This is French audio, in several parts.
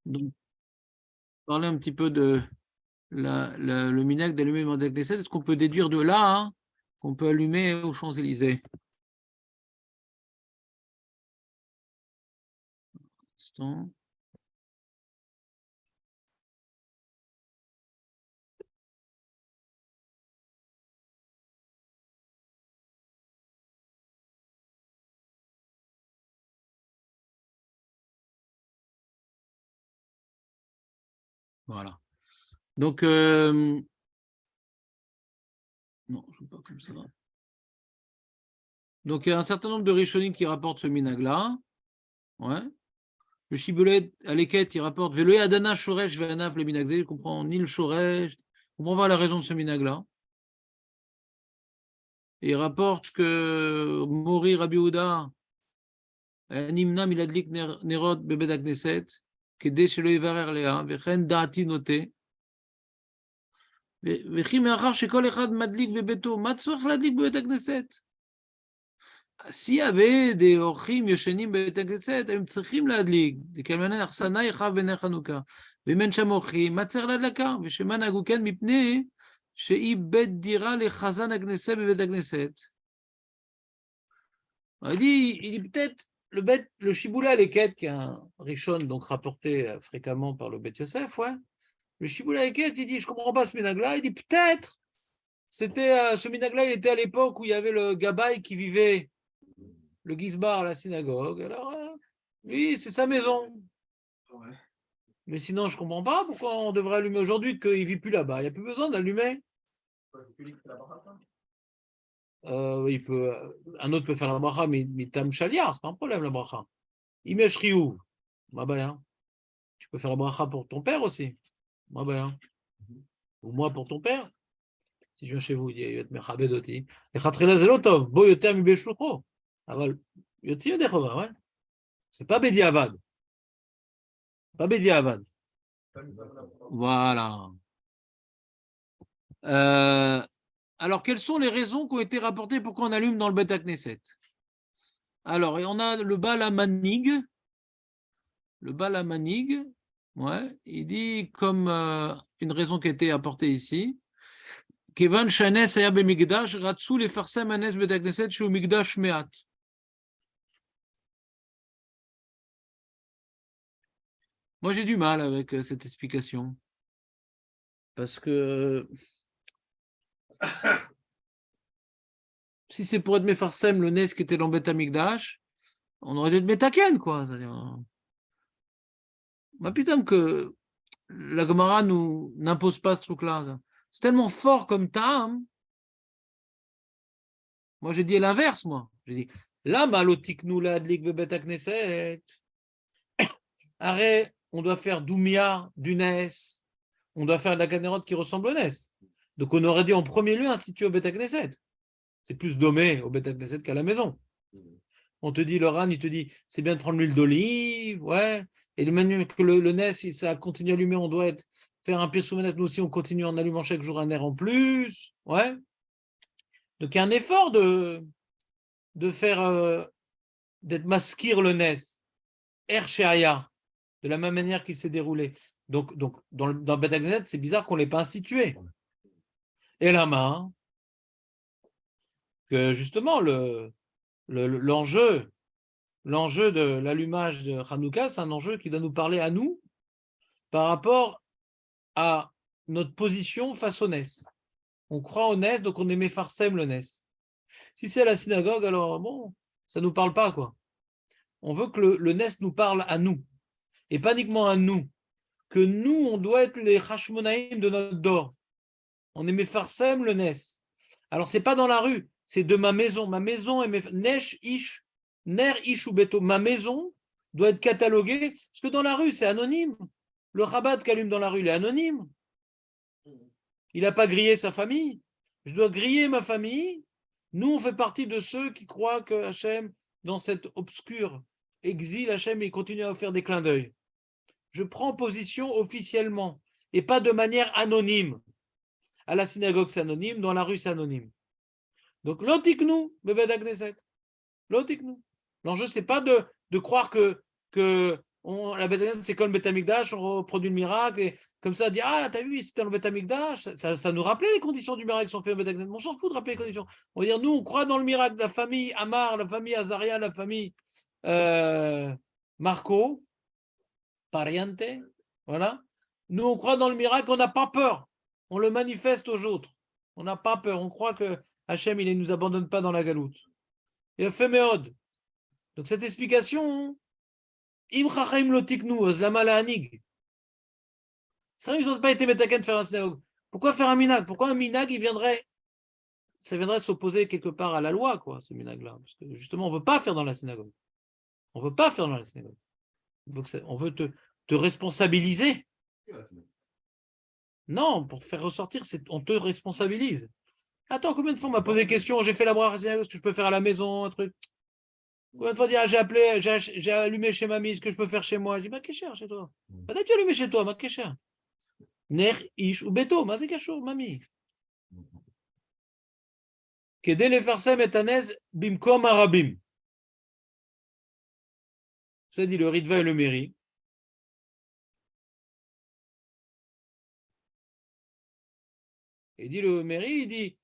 Donc, parler un petit peu de le minag d'allumer le Moed Knesset. Est-ce qu'on peut déduire de là qu'on peut allumer aux Champs-Élysées? Instant. Voilà. Donc, non, je ne veux pas comme ça. Donc, il y a un certain nombre de Rishonim qui rapportent ce minag-là. Ouais. Le Shibboleth à l'Eket, il rapporte Veloé Adana Shoresh Ve'anav le minag. Il ne comprend ni le Shoresh, il ne comprend pas la raison de ce minag-là. Et il rapporte que Mori Rabbi Houda, Nimna Miladlik Nerot Bebed Knesset, כדי שלא יברר לאה, וכן דעתי נוטה, וכי מאחר שכל אחד מדליק בביתו, מה צורך להדליק בבית הכנסת? s'il y avait des אורחים ישנים בבית הכנסת, הם צריכים להדליק, כמעין אחסנה יחב בנר חנוכה, ואם אין שם אורחים, מה צריך להדלקה? ושמה נהגו כן מפני שהיא בית דירה לחזן הכנסת בבית הכנסת. Il dit peut-être le Shiboula Leket, qui est un Rishon donc rapporté fréquemment par le Bet Yosef, ouais. Le Shiboula Leket, il dit, je ne comprends pas ce minag-là. Il dit peut-être, c'était ce minag-là, il était à l'époque où il y avait le Gabaï qui vivait, le Gizbar à la synagogue. Alors, lui, c'est sa maison. Ouais. Mais sinon, je ne comprends pas pourquoi on devrait allumer aujourd'hui qu'il ne vit plus là-bas. Il n'y a plus besoin d'allumer. Un autre peut faire la bracha, mais tam shaliar, c'est pas un problème la bracha. Imesh riou, tu peux faire la bracha pour ton père aussi. Ou moi pour ton père. Si je viens chez vous, il y a mechabed oti. Et chatrila zelotov, bo yoter mi beshlucho. Aval yotzi yodechova, ouais. C'est pas bediavad. Pas bediavad. Voilà. Alors, quelles sont les raisons qui ont été rapportées pour qu'on allume dans le Bet Knesset? Alors, on a le Baal HaManig. Le Baal HaManig, ouais, il dit comme une raison qui a été apportée ici. Kevan שהנס היה במקדש, רצו לפרסם הנס בית הכנסת שהוא מקדש מעט. Moi, j'ai du mal avec cette explication. Parce que si c'est pour être Mefarsem, le Nes qui était dans Beth Amikdash, on aurait dû être Metaken, quoi. Ma putain que la Gemara nous n'impose pas ce truc-là. C'est tellement fort comme Ta'am. Moi, j'ai dit l'inverse, moi. J'ai dit, la malotiknu la adlik bebet Knesset. Arrête, on doit faire Doumia du Nes. On doit faire de la canérote qui ressemble au Nes. Donc, on aurait dit en premier lieu instituer au Beth Knesset. C'est plus domé au Beth Knesset qu'à la maison. On te dit, le RAN, il te dit, c'est bien de prendre l'huile d'olive, ouais. Et de manière que le NES, si ça continue à allumer, on doit faire un pire soumenet. Nous aussi, on continue en allumant chaque jour un air en plus, ouais. Donc, il y a un effort de faire, d'être masquir le NES, Sheaya, de la même manière qu'il s'est déroulé. Donc dans Beth Knesset, c'est bizarre qu'on ne l'ait pas institué. Et la main, que justement, l'enjeu de l'allumage de Hanouka, c'est un enjeu qui doit nous parler à nous par rapport à notre position face au NES. On croit au NES, donc on aimait Farsem le NES. Si c'est à la synagogue, alors bon, ça ne nous parle pas, quoi. On veut que le NES nous parle à nous, et pas uniquement à nous, que nous, on doit être les Hashmonaïm de notre dor. On aimait Farsem le NES. Alors, c'est pas dans la rue, c'est de ma maison. Ma maison est Nesh Ish, Ner Ish ou Beto. Ma maison doit être cataloguée, parce que dans la rue, c'est anonyme. Le Chabad qui allume dans la rue, il est anonyme. Il n'a pas grillé sa famille. Je dois griller ma famille. Nous, on fait partie de ceux qui croient que Hachem, dans cet obscur exil, Hachem, il continue à faire des clins d'œil. Je prends position officiellement et pas de manière anonyme. À la synagogue, c'est anonyme. Dans la rue, c'est anonyme. Donc, l'otiknou, bébé d'Agneset. L'otiknou. L'enjeu, c'est pas de croire que la Beth Knesset, c'est comme le Beth Amikdash, on reproduit le miracle, et comme ça, on dit, ah, t'as vu, c'était dans le Beth Amikdash, ça nous rappelait les conditions du miracle qui sont faites au Beth Knesset. On s'en fout de rappeler les conditions. On va dire, nous, on croit dans le miracle de la famille Amar, la famille Azaria, la famille Marco, Pariente, voilà. Nous, on croit dans le miracle, on n'a pas peur. On le manifeste aux autres. On n'a pas peur. On croit que Hachem, il ne nous abandonne pas dans la galoute. Et fait méode. Donc, cette explication, Im Chachaim Lotiknu, Zlama la Hanig. Ils n'ont pas été métaken de faire un synagogue. Pourquoi faire un minag? Pourquoi un minag, ça viendrait s'opposer quelque part à la loi, quoi, ce minag-là? Parce que justement, on ne veut pas faire dans la synagogue. On ne veut pas faire dans la synagogue. On veut te responsabiliser. Non, pour faire ressortir, on te responsabilise. Attends, combien de fois on m'a posé des questions? J'ai fait la bracha, ce que je peux faire à la maison, un truc. Combien de fois dire, j'ai allumé chez mamie, ce que je peux faire chez moi? J'ai dit, ma cher chez toi. Peut-être tu as allumé chez toi, ma cher. Ner, ish ou beto, ma kachor, mamie. Kedé le farsem et anez bimkom arabim. Ça dit le Ritva et le Méri. Et dit le Méri, il dit,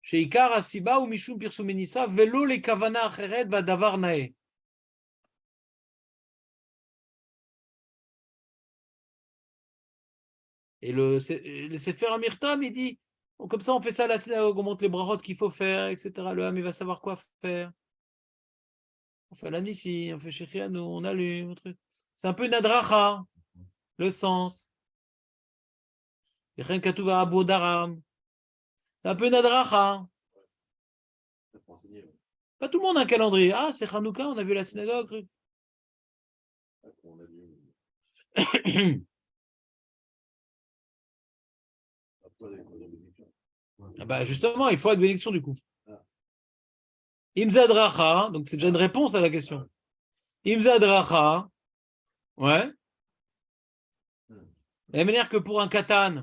Sheikar asiba ou mishum pirsumenisa velo le kavana acheret va davar nae. Et le Sefer Amirtam, il dit, comme ça, on fait ça à la synagogue, on montre les brachot qu'il faut faire, etc. Le Ham, il va savoir quoi faire. On fait l'anissi, on fait Shechianu, on allume, c'est un peu une adracha, le sens. C'est un peu une adracha. Pas tout le monde a un calendrier. Ah, c'est Hanouka, on a vu la synagogue. Ah bah justement, il faut avec bénédiction du coup. Imzadracha, donc c'est déjà une réponse à la question. Imzadracha, ouais. De la même manière que pour un katan,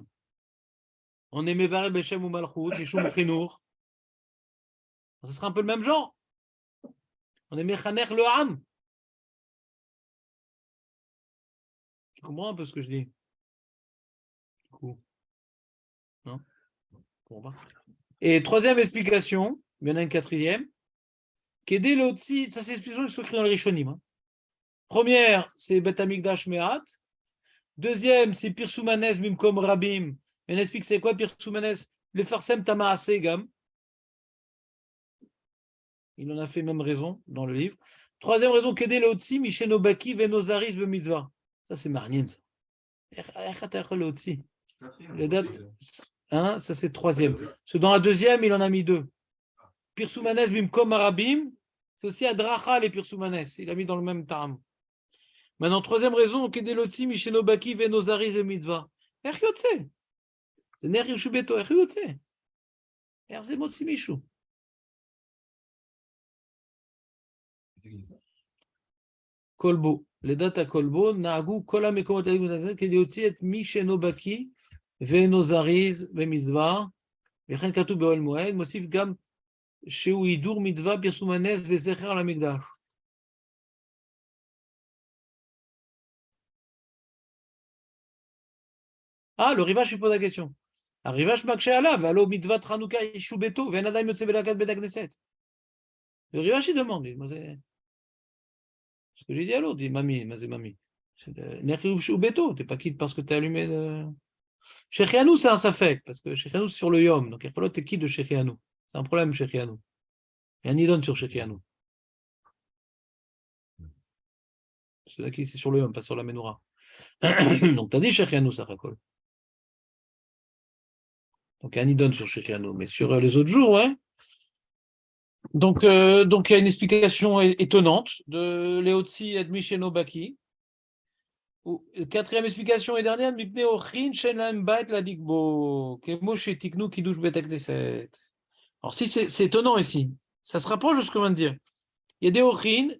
on est Mevaré Beshem ou Malchut, Mishum Chinour. Ce sera un peu le même genre. On est Mechaner le Ham. Tu comprends un peu ce que je dis? Du coup. Non? Et troisième explication, il y en a une quatrième. Kedé l'otsi, ça c'est l'explication qui sont écrites dans le Rishonim. Hein. Première, c'est Bet Amikdash Me'at. Deuxième, c'est Pirsoumanes Mimkom Rabim. On explique c'est quoi Pirsoumanes? Le Farsem Tama Asegam. Il en a fait même raison dans le livre. Troisième raison, Kedé l'otsi, Mishenobaki Venozaris Bemitzvah. Ça c'est marnien. Les dates, hein, ça c'est troisième. Dans la deuxième, il en a mis deux. Pirsoumanes Bimkom Arabim, c'est aussi Adracha les Pirsoumanes. Il a mis dans le même tam. Maintenant, troisième raison, Kedelotsi Mishenobaki Venozaris Bemitzvah. Erchiotse. C'est Ner Yushubeto, Erchiotse. Erzemotsi Mishu. Kolbo. Les dates à Kolbo, Nagu, Kola Mekomot, Kedelotsi et Mishenobaki Venozaris Bemitzvah. Vechen Katu Beol Moed, Mosif Gam. Sheu Idur Mitzvah Pirsoumanes Vezecher la Migdash. Ah, le Rivash, il pose la question. Le Rivash Makshe Alav, Allo Mitzvah Tranouka Ishubeto, Venadai Yotzebelakat Bedagneset. Le Rivash, il demande. Ce que j'ai dit à l'autre, il dit Mami, Mami. Nerkiou Shubeto, t'es pas quitte parce que t'es allumé. Shechianou, c'est un safek, parce que Shechianou, c'est sur le Yom. Donc, l'autre, t'es quitte de Shechianou. C'est un problème, Shechianou. Il y a un idon sur Shechianou. C'est là qui c'est sur le Yom, pas sur la Menorah. Donc, t'as dit Shechianou, ça racole. Donc, il y a un idon sur Shechianou. Mais sur les autres jours, ouais. Donc, il y a une explication étonnante de Leotzi et Micheno Baki. Quatrième explication et dernière, alors si c'est étonnant ici, ça se rapproche de ce qu'on vient de dire. Il y a des Ochin,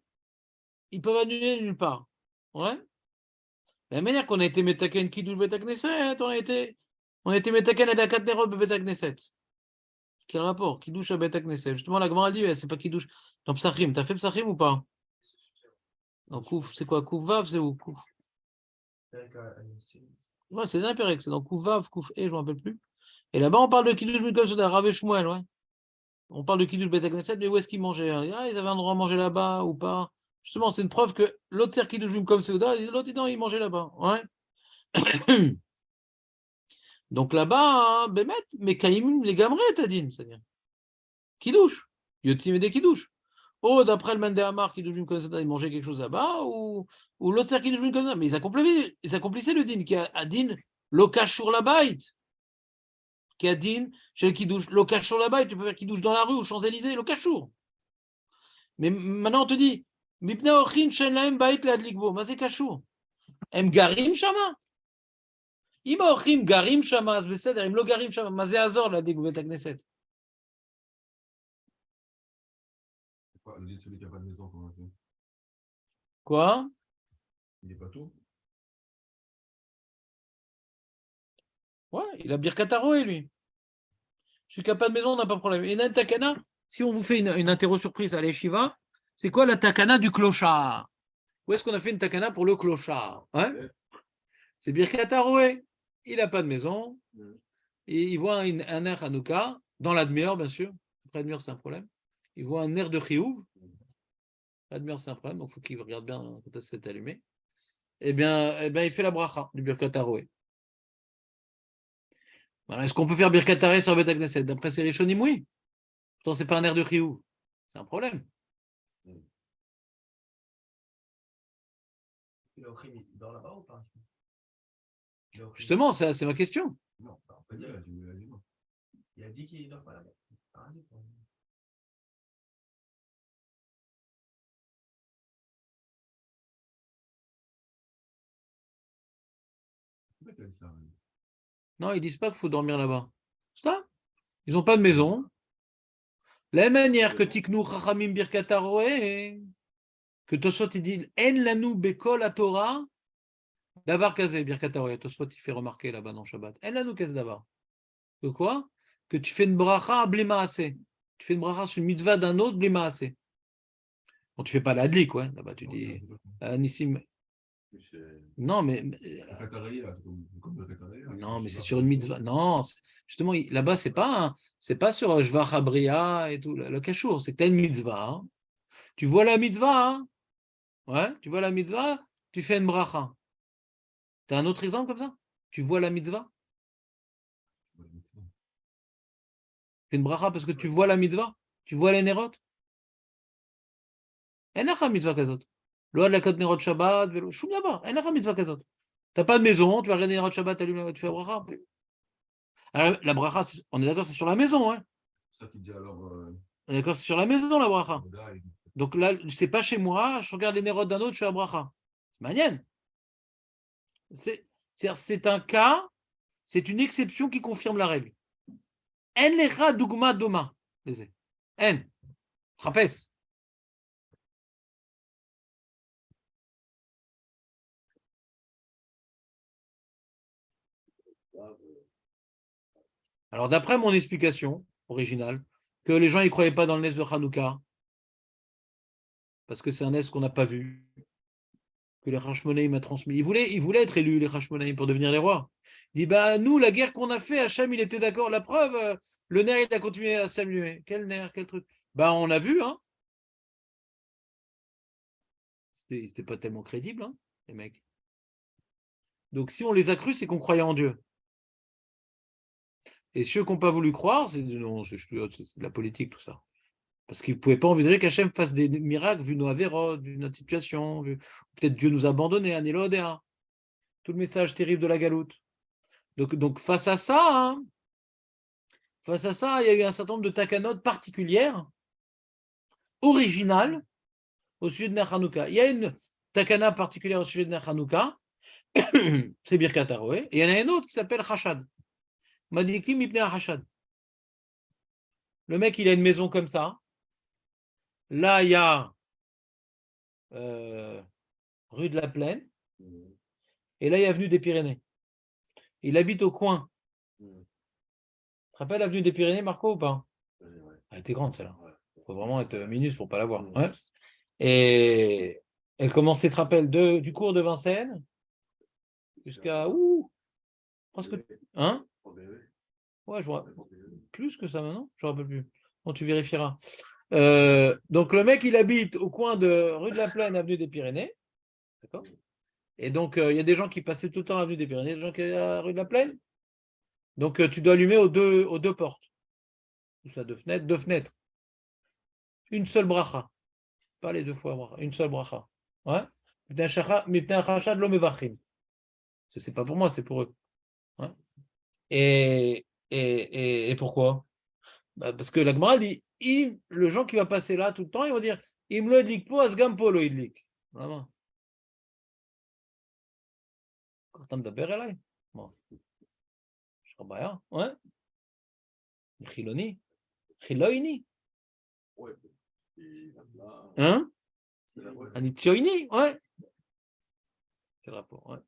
ils peuvent annuler nulle part. Ouais. De la manière qu'on a été Metaken Kiddush Betakneset, on a été Metaken à la Katnerot Betakneset. Quel rapport? Kiddush à Betakneset. Justement, la Gemara dit, c'est pas Kiddush. Dans Psachim, t'as fait Psachim ou pas? Donc, Kouf, c'est quoi? Kouf Vav, c'est où? Kouf. Ouais, c'est impérec, c'est dans Kouf Vav, Kouf E, je ne me rappelle plus. Et là-bas, on parle de Kiddush Milkom Soda, Rav et Shmuel, ouais. On parle de Kiddush Bet HaKnesset, mais où est-ce qu'ils mangeaient? Ah, ils avaient un droit à manger là-bas ou pas? Justement, c'est une preuve que l'autre sert Kiddush Milkom Soda, et l'autre, non, il mangeait là-bas. Ouais. Donc là-bas, Bémet, mais Kaïm, les Gamré, t'as dit, c'est-à-dire. Kiddush. Yotzim et des Kiddush. Oh, d'après le Mandéhamar, Kiddush Milkom Soda, ils mangeaient quelque chose là-bas, ou l'autre sert Kiddush Milkom Soda. Mais ils accomplissaient le din, qui a din, lokash sur la baït. Qui a din, chez le Kiddush, lokash sur la baït, tu peux faire Kiddush dans la rue, aux Champs-Élysées, lokachour. Mais maintenant, on te dit, Mipna Ochin Shen Lahem Bait Ladlikbo, Mazé Kachour. Em Garim Shama. Im Ochim Garim Shama, אז בסדר, אם לא גרים שם, מה זה יעזור להדליק בבית הכנסת? Celui qui n'a pas de maison, comment on fait? Quoi? Il n'est pas tout. Ouais, il a Birkat Haroé, lui. Celui qui n'a pas de maison, on n'a pas de problème. Et une takana, si on vous fait une interro surprise à l'Eshiva, c'est quoi la takana du clochard? Où est-ce qu'on a fait une takana pour le clochard? Hein? C'est Birkat Haroé. Il n'a pas de maison. Et il voit un air Hanouka, dans l'admire, bien sûr. Après l'admire, c'est un problème. Il voit un air de Chiyuv. L'admire, c'est un problème, donc il faut qu'il regarde bien quand c'est allumé. Eh bien, il fait la bracha du Birkat Haroé. Voilà. Est-ce qu'on peut faire Birkat Haroé sur Bet HaKnesset? D'après ces Rishonim, oui. Pourtant, c'est pas un air de Chiyuv. C'est un problème. Il dort là-bas ou pas? Justement, c'est ma question. Non, on peut dire, il a dit qu'il ne dort pas là-bas. Pourquoi tu as dit ça? Non, ils disent pas qu'il faut dormir là-bas. C'est ça. Ils n'ont pas de maison. La même manière que Tiknou Chachamim Birkat Haroé, que Tosfot il dit En lanu bekol à Torah, davar kazé Birkat Haroé. Tosfot il fait remarquer là-bas dans Shabbat. En lanu kaz davar. Que quoi? Que tu fais une bracha blima assez. Tu fais une bracha sur une mitzvah d'un autre blima assez. Bon, tu fais pas l'adlik, ouais. Là-bas, tu dis Nissim. Non, mais. Non, mais c'est sur une mitzvah. Non, justement, là-bas, c'est pas sur Shvach Habria et tout, le Kashour. C'est que tu as une mitzvah. Hein. Tu vois la mitzvah, hein. Ouais, tu vois la mitzvah, tu fais une bracha. Tu as un autre exemple comme ça? Tu vois la mitzvah? Tu fais une bracha parce que tu vois la mitzvah? Tu vois les nérotes? En a mitzvah kazot. Lo ad lakot nerot Shabbat, velo, shum davar. En a mitzvah kazot. Tu n'as pas de maison, tu vas regarder nerot Shabbat, tu fais bracha. Alors, la bracha, on est d'accord, c'est sur la maison, hein? Ça qui dit alors. On est d'accord, c'est sur la maison la bracha. Donc là, c'est pas chez moi, je regarde les nérotes d'un autre, je fais la bracha. C'est manienne. C'est un cas, c'est une exception qui confirme la règle. En lecha dugma doma. En. Trapèze. Alors, d'après mon explication originale, que les gens ne croyaient pas dans le Nes de Hanouka, parce que c'est un Nes qu'on n'a pas vu, que les Hashmonaïm m'a transmis. Ils voulaient être élus, les Hashmonaïm, pour devenir les rois. Il dit, bah, nous, la guerre qu'on a fait, Hachem, il était d'accord. La preuve, le nerf, il a continué à s'allumer. Quel nerf, quel truc. Bah, on a vu, hein. C'était pas tellement crédible, hein, les mecs. Donc, si on les a crus, c'est qu'on croyait en Dieu. Et ceux qui n'ont pas voulu croire, c'est de la politique, tout ça. Parce qu'ils ne pouvaient pas envisager qu'Hachem fasse des miracles vu nos avérotes, vu notre situation. Peut-être Dieu nous a abandonnés, un Elodéa. Tout le message terrible de la galoute. Donc face à ça, il y a eu un certain nombre de takanotes particulières, originales, au sujet de Ner Hanouka. Il y a une takana particulière au sujet de Ner Hanouka, c'est Birkat Haroé, et il y en a une autre qui s'appelle Hachad. Madikim ibn Hachad. Le mec, il a une maison comme ça. Là, il y a rue de la Plaine, et là, il y a avenue des Pyrénées. Il habite au coin. Tu te rappelles l'avenue des Pyrénées, Marco, ou pas? Elle était grande, celle-là. Il faut vraiment être minus pour ne pas la voir. Ouais. Et Elle commençait, tu te rappelles, du cours de Vincennes jusqu'à presque. Hein? Ouais, je vois. Plus que ça maintenant, je ne me rappelle plus. Bon, tu vérifieras. Donc le mec, il habite au coin de rue de la Plaine, avenue des Pyrénées. D'accord? Et donc, il y a des gens qui passaient tout le temps avenue des Pyrénées, des gens qui allaient à rue de la Plaine. Donc, tu dois allumer aux deux portes. Tout ça, deux fenêtres. Une seule bracha. Pas les deux fois bracha. Une seule bracha. Ouais? C'est pas pour moi, c'est pour eux. Ouais? Et pourquoi? Bah, parce que la Gemara dit, le gens qui va passer là tout le temps, ils vont dire, Im lo idlik po, asgam po lo idlik. Vraiment. Quand tu me là, bon, je sais pas, ouais. Chiloni. Chiloini. Hein? Anitioini, ouais. C'est le rapport, ouais.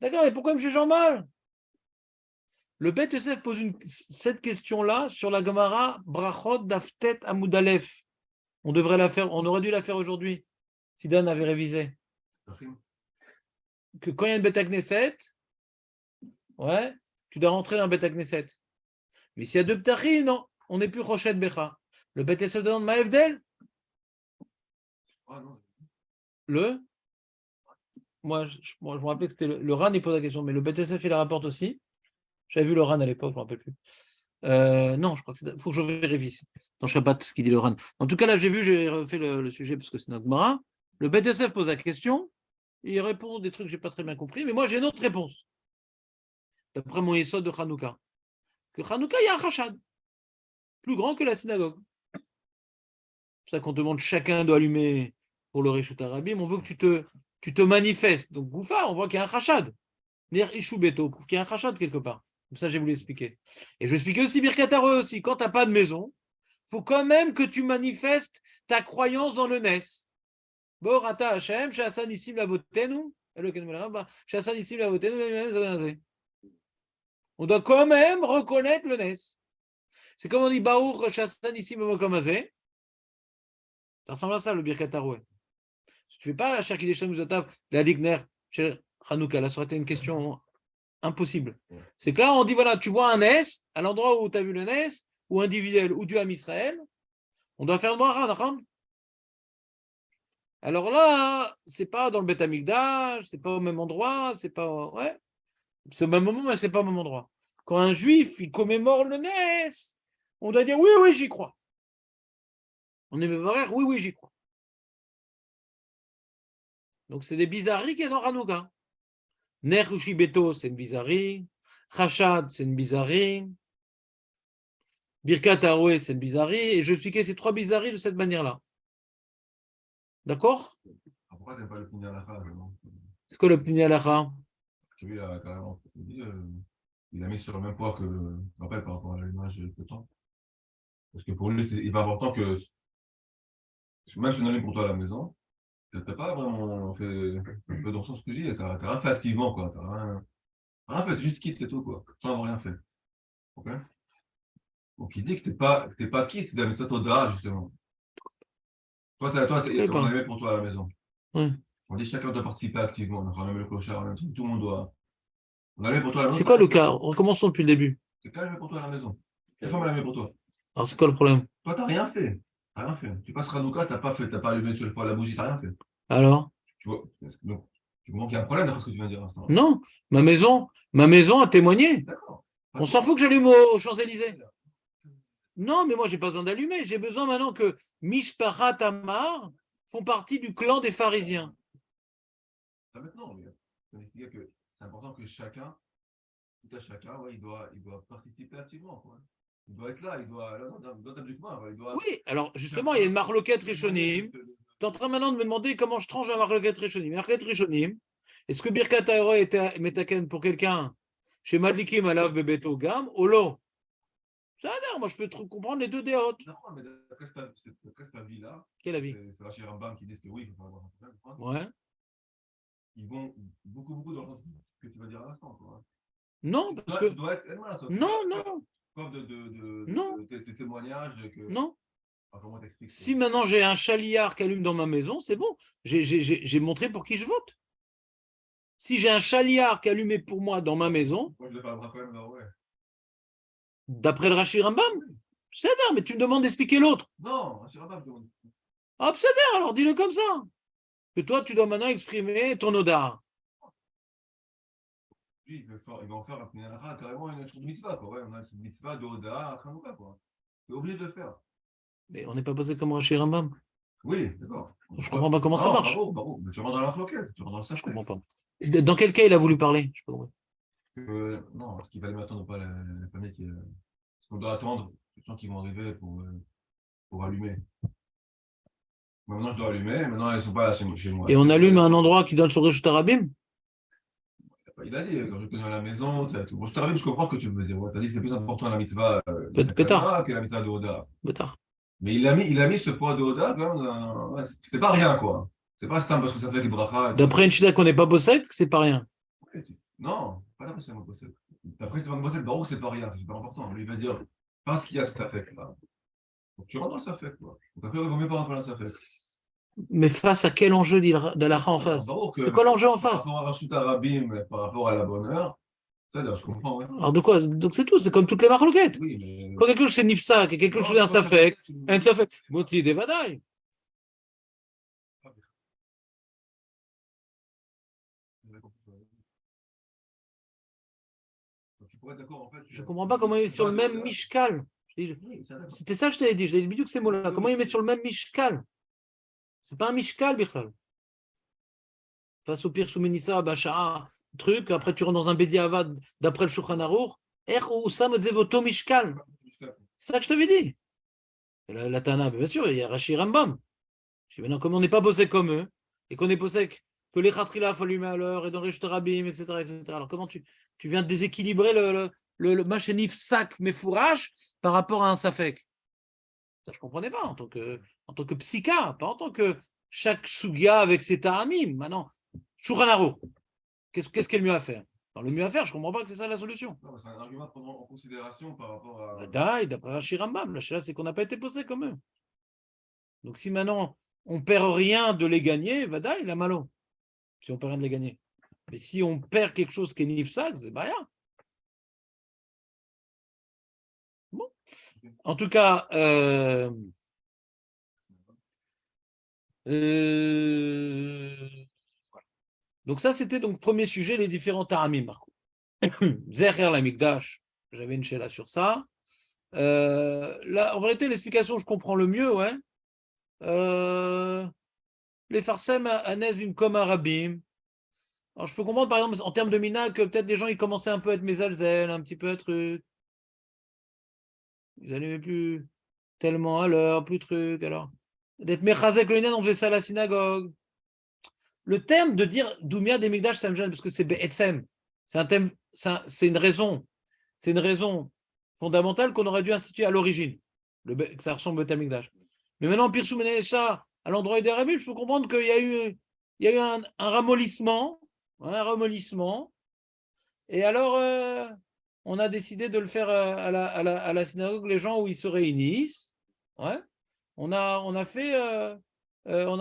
D'accord, et pourquoi me juge en mal? Le Bet Yosef pose cette question-là sur la Gemara Brachot Daftet Amoudalef. On devrait la faire, on aurait dû la faire aujourd'hui, si Dan avait révisé. Que quand il y a une Bet Knesset, ouais, tu dois rentrer dans le Bet Knesset. Mais s'il y a deux Ptachim, non, on n'est plus Rochet Becha. Le Bet Yosef demande Maevdel. Moi, je me rappelais que c'était le RAN, il pose la question, mais le Bet Yosef, il la rapporte aussi. J'avais vu le RAN à l'époque, je ne me rappelle plus. Non, je crois que il faut que je vérifie dans Shabbat ce qu'il dit le RAN. En tout cas, là, j'ai refait le sujet parce que c'est notre Gemara. Le Bet Yosef pose la question, il répond des trucs que je n'ai pas très bien compris, mais moi, j'ai une autre réponse. D'après mon Yesod de Hanouka. Que Hanouka, il y a un Chachad, plus grand que la synagogue. C'est pour ça qu'on te demande chacun doit allumer pour le Reshut Arabim. On veut que tu te manifestes. Donc, Goufa, on voit qu'il y a un Chachad. Ner Ishu Beto, prouve qu'il y a un Chachad quelque part. Comme ça, j'ai voulu expliquer. Et je vais expliquer aussi Birkat Haroé aussi. Quand tu n'as pas de maison, il faut quand même que tu manifestes ta croyance dans le Nes. Borata Hashem, Shassan Issim Lavotenu, Shassan Issim Lavotenu, on doit quand même reconnaître le Nes. C'est comme on dit Baruch Shassan Issim Avokamazé. Ça ressemble à ça, le Birkat Haroé. Si tu ne fais pas Shaki Deshem Zotav, la Ligner, chez Hanouka, là, ça aurait été une question impossible. C'est que là, on dit voilà, tu vois un Nes, à l'endroit où tu as vu le Nes, ou individuel, ou du Ham Israël, on doit faire le bracha, d'accord? Alors là, c'est pas dans le Beth Amikdash, c'est pas au même endroit, c'est pas. Ouais, c'est au même moment, mais c'est pas au même endroit. Quand un juif, il commémore le Nes, on doit dire oui, oui, j'y crois. On est vrai, oui, oui, j'y crois. Donc c'est des bizarreries qui est dans Hanouka. Ner Beto, c'est une bizarrerie. Chachad, c'est une bizarrerie. Birkat Haroé, c'est une bizarrerie. Et je vais expliquer ces trois bizarreries de cette manière-là. D'accord? Pourquoi tu n'aimes pas le Pnei Halacha? C'est quoi le Pnei Halacha? Lui, il a carrément dit, il a mis sur le même poids que le rappel par rapport à l'allumage de temps. Parce que pour lui, c'est hyper important que, même si on allume pour toi à la maison, tu n'as pas vraiment fait un peu dans le sens que je dis, tu n'as rien fait activement, quoi. Tu n'as rien fait, tu juste quitte, c'est tout, quoi. Sans avoir rien fait. Ok? Donc il dit que tu n'es pas quitte de la méthode Toda, justement. Toi, on allumé pour toi à la maison. Oui. On dit chacun doit participer activement. On a allumé le clochard, même tout le monde doit. On a allumé pour toi à la maison. C'est quoi le cas? Recommençons depuis le début. C'est quand allumé pour toi à la maison. La femme a allumé pour toi. Alors, c'est quoi le problème? Toi, tu n'as rien fait. T'as rien fait. Tu passes Hanouka, tu n'as pas allumé sur le fois la bougie, tu n'as rien fait. Alors? Tu vois, donc, tu comprends qu'il y a un problème d'après ce que tu viens de dire à l'instant. Non, ma maison a témoigné. D'accord. On s'en fout que j'allume aux Champs-Élysées. Non, mais moi, j'ai pas besoin d'allumer. J'ai besoin maintenant que Mishpachat Amar font partie du clan des pharisiens. Ça maintenant, mais que c'est important que chacun, tout à chacun, ouais, il doit participer activement. Quoi. Il doit être là, il doit Oui, alors justement, il y a une marloquette Rishonim. Tu es en train maintenant de me demander comment je tranche la marloquette Rishonim. Marloquette Rishonim, est-ce que Birkat Haroé est metaken pour quelqu'un chez Madlikim Alav Bebeto Gam ou lo? Ça a l'air, moi je peux comprendre les deux déotes. Non, mais d'après cet avis-là, quel avis? C'est Rachid Rambam qui dit que oui, il faut avoir un problème. Ouais. Ils vont beaucoup dans le sens que tu vas dire à l'instant. Non, parce que. Tu dois être. Non, non. Comme Non. tes témoignages. Non. Alors, comment t'expliques ça? Si maintenant j'ai un chaliard qui allume dans ma maison, c'est bon. J'ai montré pour qui je vote. Si j'ai un chaliard qui est allumé pour moi dans ma maison, Moi, je le fais quand même, ouais. d'après le Rashi Rambam, c'est d'accord, mais tu me demandes d'expliquer l'autre. Non, je ne pas. Ah, c'est d'accord, alors dis-le comme ça. Que toi, tu dois maintenant exprimer ton odar. Lui, il va en faire carrément une mitzvah, quoi. Ouais, on a une mitzvah de Oda à Hanouka, quoi. Tu es obligé de le faire. Mais on n'est pas passé comme Rashi Rambam. Oui, d'accord. Je ne comprends pas comment ça Non, marche. bravo. Mais tu rentres dans la floquette, tu rentres dans le Je sacré. comprends pas. Dans quel cas il a voulu parler? Je sais pas compris. Non, parce qu'il va même attendre pas la famille qui. Parce qu'on doit attendre les gens qui vont arriver pour allumer. Moi, maintenant, je dois allumer, maintenant, ils ne sont pas là chez moi. Et on allume à un endroit qui donne sur Reshut Harabim? Il a dit, quand je tenais à la maison, ça tout. Bon, je t'arrive, je comprends ce que tu veux dire. Ouais, tu as dit que c'est plus important la mitzvah Peut-être. que la mitzvah de Oda. Peut-être. Mais il a mis ce poids de Oda quand même. Ouais, c'était pas rien, quoi. C'est pas Stam parce que ça fait des brachas. D'après une chita qu'on n'est pas possède, c'est pas rien. Non, pas d'après c'est mon possède. D'après mon possède, Baruch, c'est pas rien, c'est super important. Lui, il va dire, parce qu'il y a ce Safek là. Donc tu rentres dans le Safek, quoi. Donc après, il vaut mieux pas rentrer dans le Safek. Mais face à quel enjeu d'Alaha en face? C'est quoi l'enjeu en face? Par rapport à Rashut Arabim, par rapport à la bonne heure, ça, je comprends, ouais. Alors de quoi? Donc c'est tout, c'est comme toutes les marloquettes. Oui, mais. Quand quelque chose c'est nifsak et quelque chose c'est un safek, un safek, moti des vadaï. Je comprends pas comment il est sur le même mishkal. C'était ça que je t'avais dit, je t'avais dit que ces mots-là. Comment il met sur le même mishkal? C'est pas un mishkal, Bichal. Face au pire Soumenissa, Bacha'a, truc, après tu rentres dans un Bediavad d'après le Shulchan Aruch, ou ça me disait votre mishkal. C'est ça que je t'avais dit. La Tana, bien sûr, il y a Rashi Rambam. Je dis maintenant, comme on n'est pas bossé comme eux, et qu'on est bossé que les khatrila, il faut allumer à l'heure, et dans les rabim, etc., etc. Alors comment tu viens de déséquilibrer le machenif sac mais fourrage par rapport à un safek? Ça, je ne comprenais pas en tant que psycha, pas en tant que chaque sugia avec ses taramim. Maintenant, Shulchan Aruch, qu'est-ce qu'il y a le mieux à faire? Dans le mieux à faire, je ne comprends pas que c'est ça la solution. Non, c'est un argument à prendre en considération par rapport à. D'après Rashi Rambam, là, c'est qu'on n'a pas été posé comme eux. Donc si maintenant on perd rien de les gagner, Vadaï, la malo. Si on perd rien de les gagner. Mais si on perd quelque chose qui est nifsak, c'est pas rien. Bon. En tout cas, donc ça c'était donc premier sujet, les différents taramim, Marco. Zecher la Mikdash, j'avais une chéla sur ça. Là, en vérité, l'explication, je comprends le mieux, ouais. Les farsem anes bim arabim. Alors, je peux comprendre, par exemple, en termes de mina, que peut-être les gens, ils commençaient un peu à être mésalzel, un petit peu à truc. Ils n'allumaient plus tellement à l'heure, plus truc, alors. D'être mechazek le nen, on faisait ça à la synagogue. Le terme de dire Doumia des Migdash, ça me gêne, parce que c'est be'etzem. C'est un thème, c'est une raison. C'est une raison fondamentale qu'on aurait dû instituer à l'origine, que ça ressemble au Beth Amikdash. Mais maintenant, Pirsou Menesha, à l'endroit des Arabes, je peux comprendre qu'il y a eu un ramollissement, et alors on a décidé de le faire à la synagogue, les gens où ils se réunissent. Ouais. On a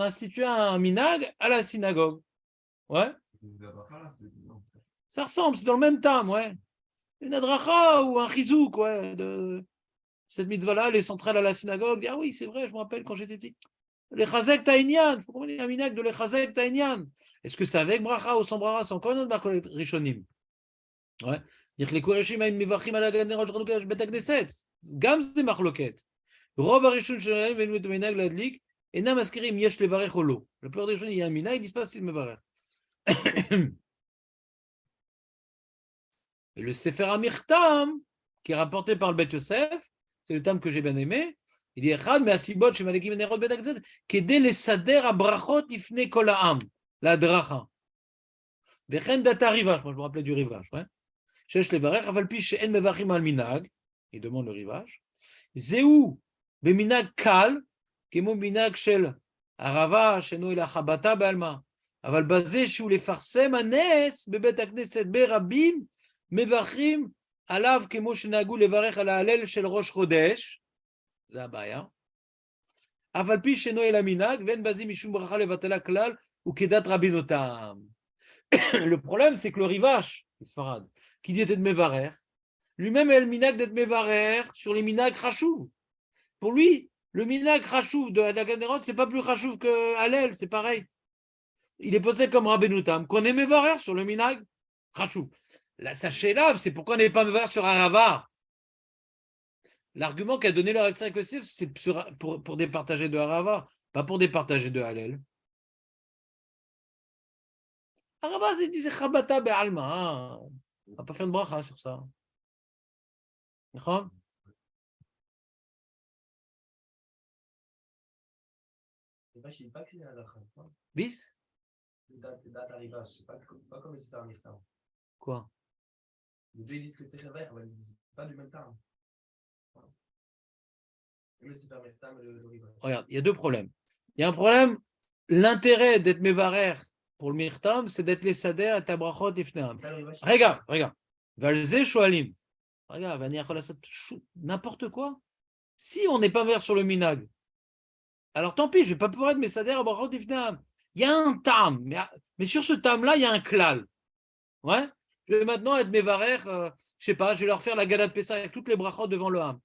institué un minag à la synagogue. Ouais. Ça ressemble, c'est dans le même temps, ouais. Une adracha ou un chizouk, ouais, de cette mitzvah-là, elle est centrale à la synagogue. Ah oui, c'est vrai, je me rappelle quand j'étais petit. Les chazek taïnian, il faut comprendre un minag de les chazek taïnian. Est-ce que c'est avec bracha ou sans bracha? C'est encore une autre marque rishonim. Ouais. Dire que les koureshim aïm mivachim ala ganer rosh chanukah bet hakneset. Gam c'est marloket. Rov harishon shelem venu et minag ladlik. Et nam askirim yesh levarech ou lo. La plupart des gens, il y a un minag, ils disent pas s'il mevarech. Et le Sefer Amirtam, qui est rapporté par le Bet Yosef, c'est le tam que j'ai bien aimé, il dit Echad mais asibot chez Malekim Nerot Bet Akzet, qu'aider les sader à brachot ifne kol ha'am, la dracha. Vechen data rivage, moi je me rappelais du rivage, ouais. Shesh levarech, aval pi she'en mevachim al minag, il demande le rivage. Zéou, beminag kal, kemo minag shel arava, sheno ila chabata be'alma. אבל בזה שהוא לפרסם הנס בבית הכנסת ברבים מברכים עליו כמו שנהגו לברך על ההלל של ראש חודש, זה הבעיה. Afalpi sheno el aminag, ven bazi mishum bracha levatala klal ou kedat rabinotam. Le problème, c'est que le rivache, qui dit d'être mevarer, lui-même est le minag d'être mevarer sur les minag chachouv. Pour lui, le minag chachouv de Hadagadnerot, c'est pas plus chachouv que Hallel, c'est pareil. Il est posé comme Rabbenoutam, qu'on est mevarer sur le minag chachouv. La sachez-là, c'est pourquoi on n'est pas mevarer sur Arava. L'argument qu'a donné le Rav Tzadok Yosef, c'est pour départager de Arava, pas pour départager de Hallel. Arava, c'est dit c'est Chabata Be'alma. On va pas faire une bracha sur ça. D'accord? Je ne sais pas que c'est la halakha. Bis? Date arrivage, c'est pas comme c'est un mirtam. Quoi? Les deux ils disent que c'est réveil, mais ils disent pas du même temps. Le c'est un mirtam et le rivache. Regarde, il y a deux problèmes. Il y a un problème, l'intérêt d'être mevarer pour le mirtam, c'est d'être les sader et tabrachot ifneam. Regarde. Valze shoalim. Regarde, n'importe quoi. Si on n'est pas vert sur le minag, alors tant pis, je ne vais pas pouvoir être mes sader et tabrachot ifneam. Il y a un tam, mais sur ce tam-là, il y a un klal. Ouais. Je vais maintenant être mevarer, je sais pas, je vais leur faire la gada de Pessah avec toutes les brachot devant le ham.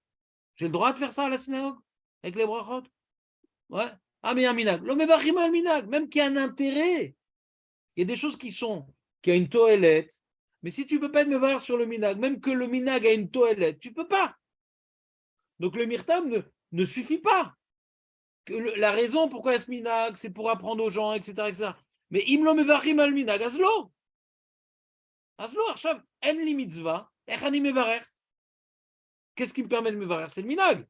J'ai le droit de faire ça à la synagogue avec les brachot? Ouais. Ah, mais il y a un minag. Le mevachim al minag, même qu'il y a un intérêt. Il y a des choses qui a une toilette. Mais si tu ne peux pas être mevacher sur le minag, même que le minag a une toilette, tu ne peux pas. Donc le mirtam ne suffit pas. La raison pourquoi il y a ce minag, c'est pour apprendre aux gens, etc. Mais imlo mevachim al minag, aslo. Aslo, archav, en li mitzvah, echani mevarer. Qu'est-ce qui me permet de mevarer? C'est le minag.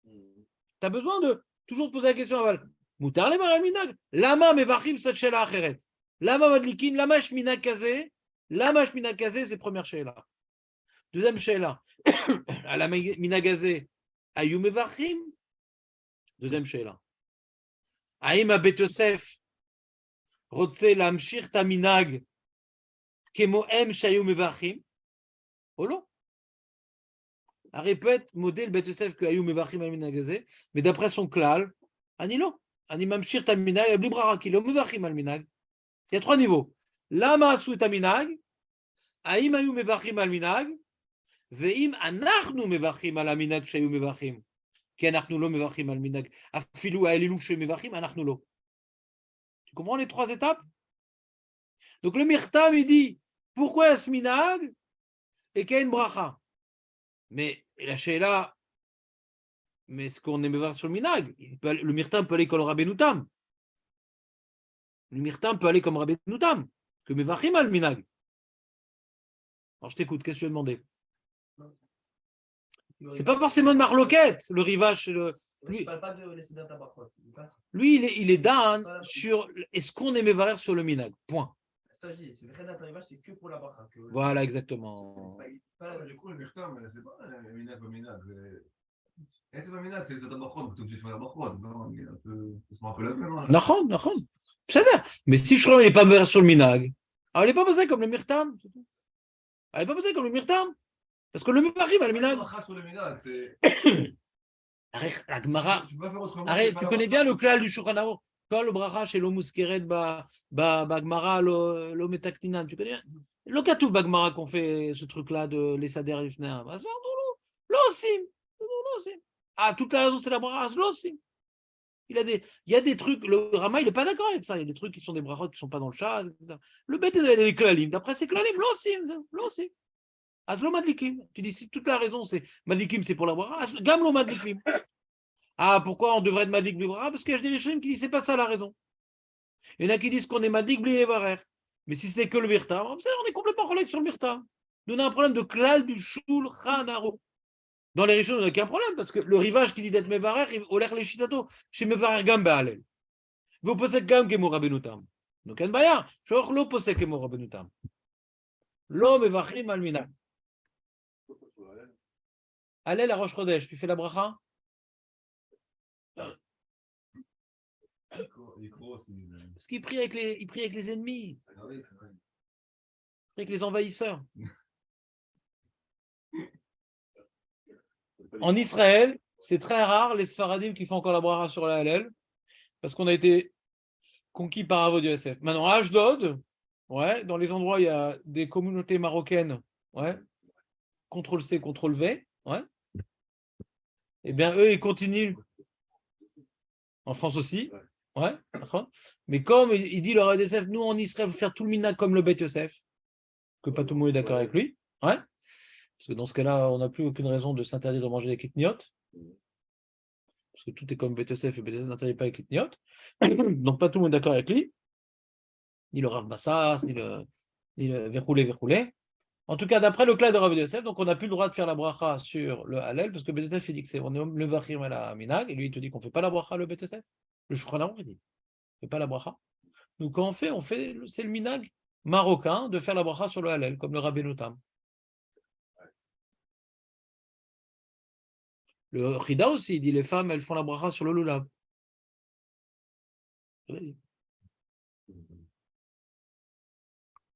Tu as besoin de toujours poser la question à Val. Moutar le maral minag. Lama mevachim sat shela acheret. Lama madlikim, lama shminag kazé. Lama shminag kazé, c'est première shela. Deuxième shela. À la minag kazé, ayu mevachim. Deuxième shela. Aïm abet Yosef. Rotse lamshir ta minag. Kemo em shayu mevachim. Olo. Arrête peut être modèle Bet Yosef que ayu mevachim al minag kazé. Mais d'après son klal, anilo. Il y a trois niveaux. Lama asu et aminag, aim ayu mevachim al minag, veim anachnu mevachim al aminag shayu mevachim, ki anachnu lo mevachim al minag, afilu aelilu shayu mevachim, anachnu lo. Tu comprends les trois étapes? Donc le mirtam il dit pourquoi ce minag et qu'il y a une bracha. Mais la sheila, mais est-ce qu'on est mevar sur le minag? Le mirtam peut aller comme le rabbenoutam. Le mirtam peut aller comme rabbenoutam. Que mevachim al minag. Alors je t'écoute, qu'est-ce que tu veux demander? C'est pas forcément une marloquette, le rivage. Je ne parle pas de laisser d'un tabac. Lui, il est dan sur est-ce qu'on est mevarer sur le minag. Point. Ça, c'est vrai d'un rivage, c'est que pour la bracha. Voilà, exactement. Du coup, le mirtam, c'est pas un minag au minag. C'est pas minag, c'est le tabachot, tu es obligé de faire la bachot. Non, il est un peu. C'est un peu la même. Nachon. C'est vrai. Mais si je crois qu'il n'est pas mevarer sur le minag, alors il n'est pas posé comme le mirtam. Il n'est pas posé comme le mirtam. Parce que le mevarim, le minag. Arrête, la Gemara. Arrête, tu connais bien le klal du Shulchan Aruch. Quand le bracha chez l'omuskeret ba Gemara lo metaktinan, tu connais bien? Le katouf ba Gemara qu'on fait ce truc-là de les sader lifner. L'osim. Ah, toute la raison c'est la bracha, l'osim. Il y a des trucs, le Rama il n'est pas d'accord avec ça. Il y a des trucs qui sont des brachot qui ne sont pas dans le chat. Etc. Le bête il a des klalim. D'après ces klalim, l'osim. Aslo madlikim. Tu dis si toute la raison c'est madlikim c'est pour la bracha, gamlo madlikim. Ah, pourquoi on devrait être madlik blivra? Parce qu'il y a des Rishonim qui disent c'est pas ça la raison. Il y en a qui disent qu'on est madlik blivarer. Mais si c'était que le mirtam, on est complètement relève sur le mirtam. Nous on a un problème de klal du Shulchan Aruch. Dans les Rishonim, on n'a qu'un problème parce que le rivage qui dit d'être mevarer, il olair les shitato, chez mevarer gam be'alel. Vous possédez gam kemo rabbenutam. Donc en baya, shoch lo possédez kemo rabbenutam. Lo mevachim al minag. Allez, la Rosh Chodesh, tu fais la bracha? Parce qu'il prie avec les ennemis. Il prie avec les envahisseurs. En Israël, C'est très rare les Sfaradim qui font encore la bracha sur la Hallel, parce qu'on a été conquis par Avod Yosef. Maintenant, à Ashdod, ouais, dans les endroits où il y a des communautés marocaines, ouais, CTRL-C, CTRL-V, ouais, eh bien, eux, ils continuent. En France aussi, ouais, d'accord. Mais comme il dit le Rav Yosef, nous en Israël, il faut faire tout le minag comme le Beth Yosef, que pas tout le monde est d'accord avec lui, ouais, parce que dans ce cas-là, on n'a plus aucune raison de s'interdire de manger des kitniotes, parce que tout est comme Beth Yosef et Beth Yosef n'interdit pas les kitniotes, donc pas tout le monde est d'accord avec lui, ni le Rav Bassas, ni le Verroulé. En tout cas, d'après le cas de Rav Yosef, donc on n'a plus le droit de faire la bracha sur le Hallel, parce que Beth Yosef il dit que c'est on est le Vachir à la Minag, et lui il te dit qu'on ne fait pas la bracha le Beth Yosef. Le Shulchan Aruch il dit, on ne fait pas la bracha. Donc, quand on fait, c'est le minag marocain de faire la bracha sur le Hallel, comme le Rabbeinu Tam. Le Chida aussi, il dit les femmes, elles font la bracha sur le Lulav.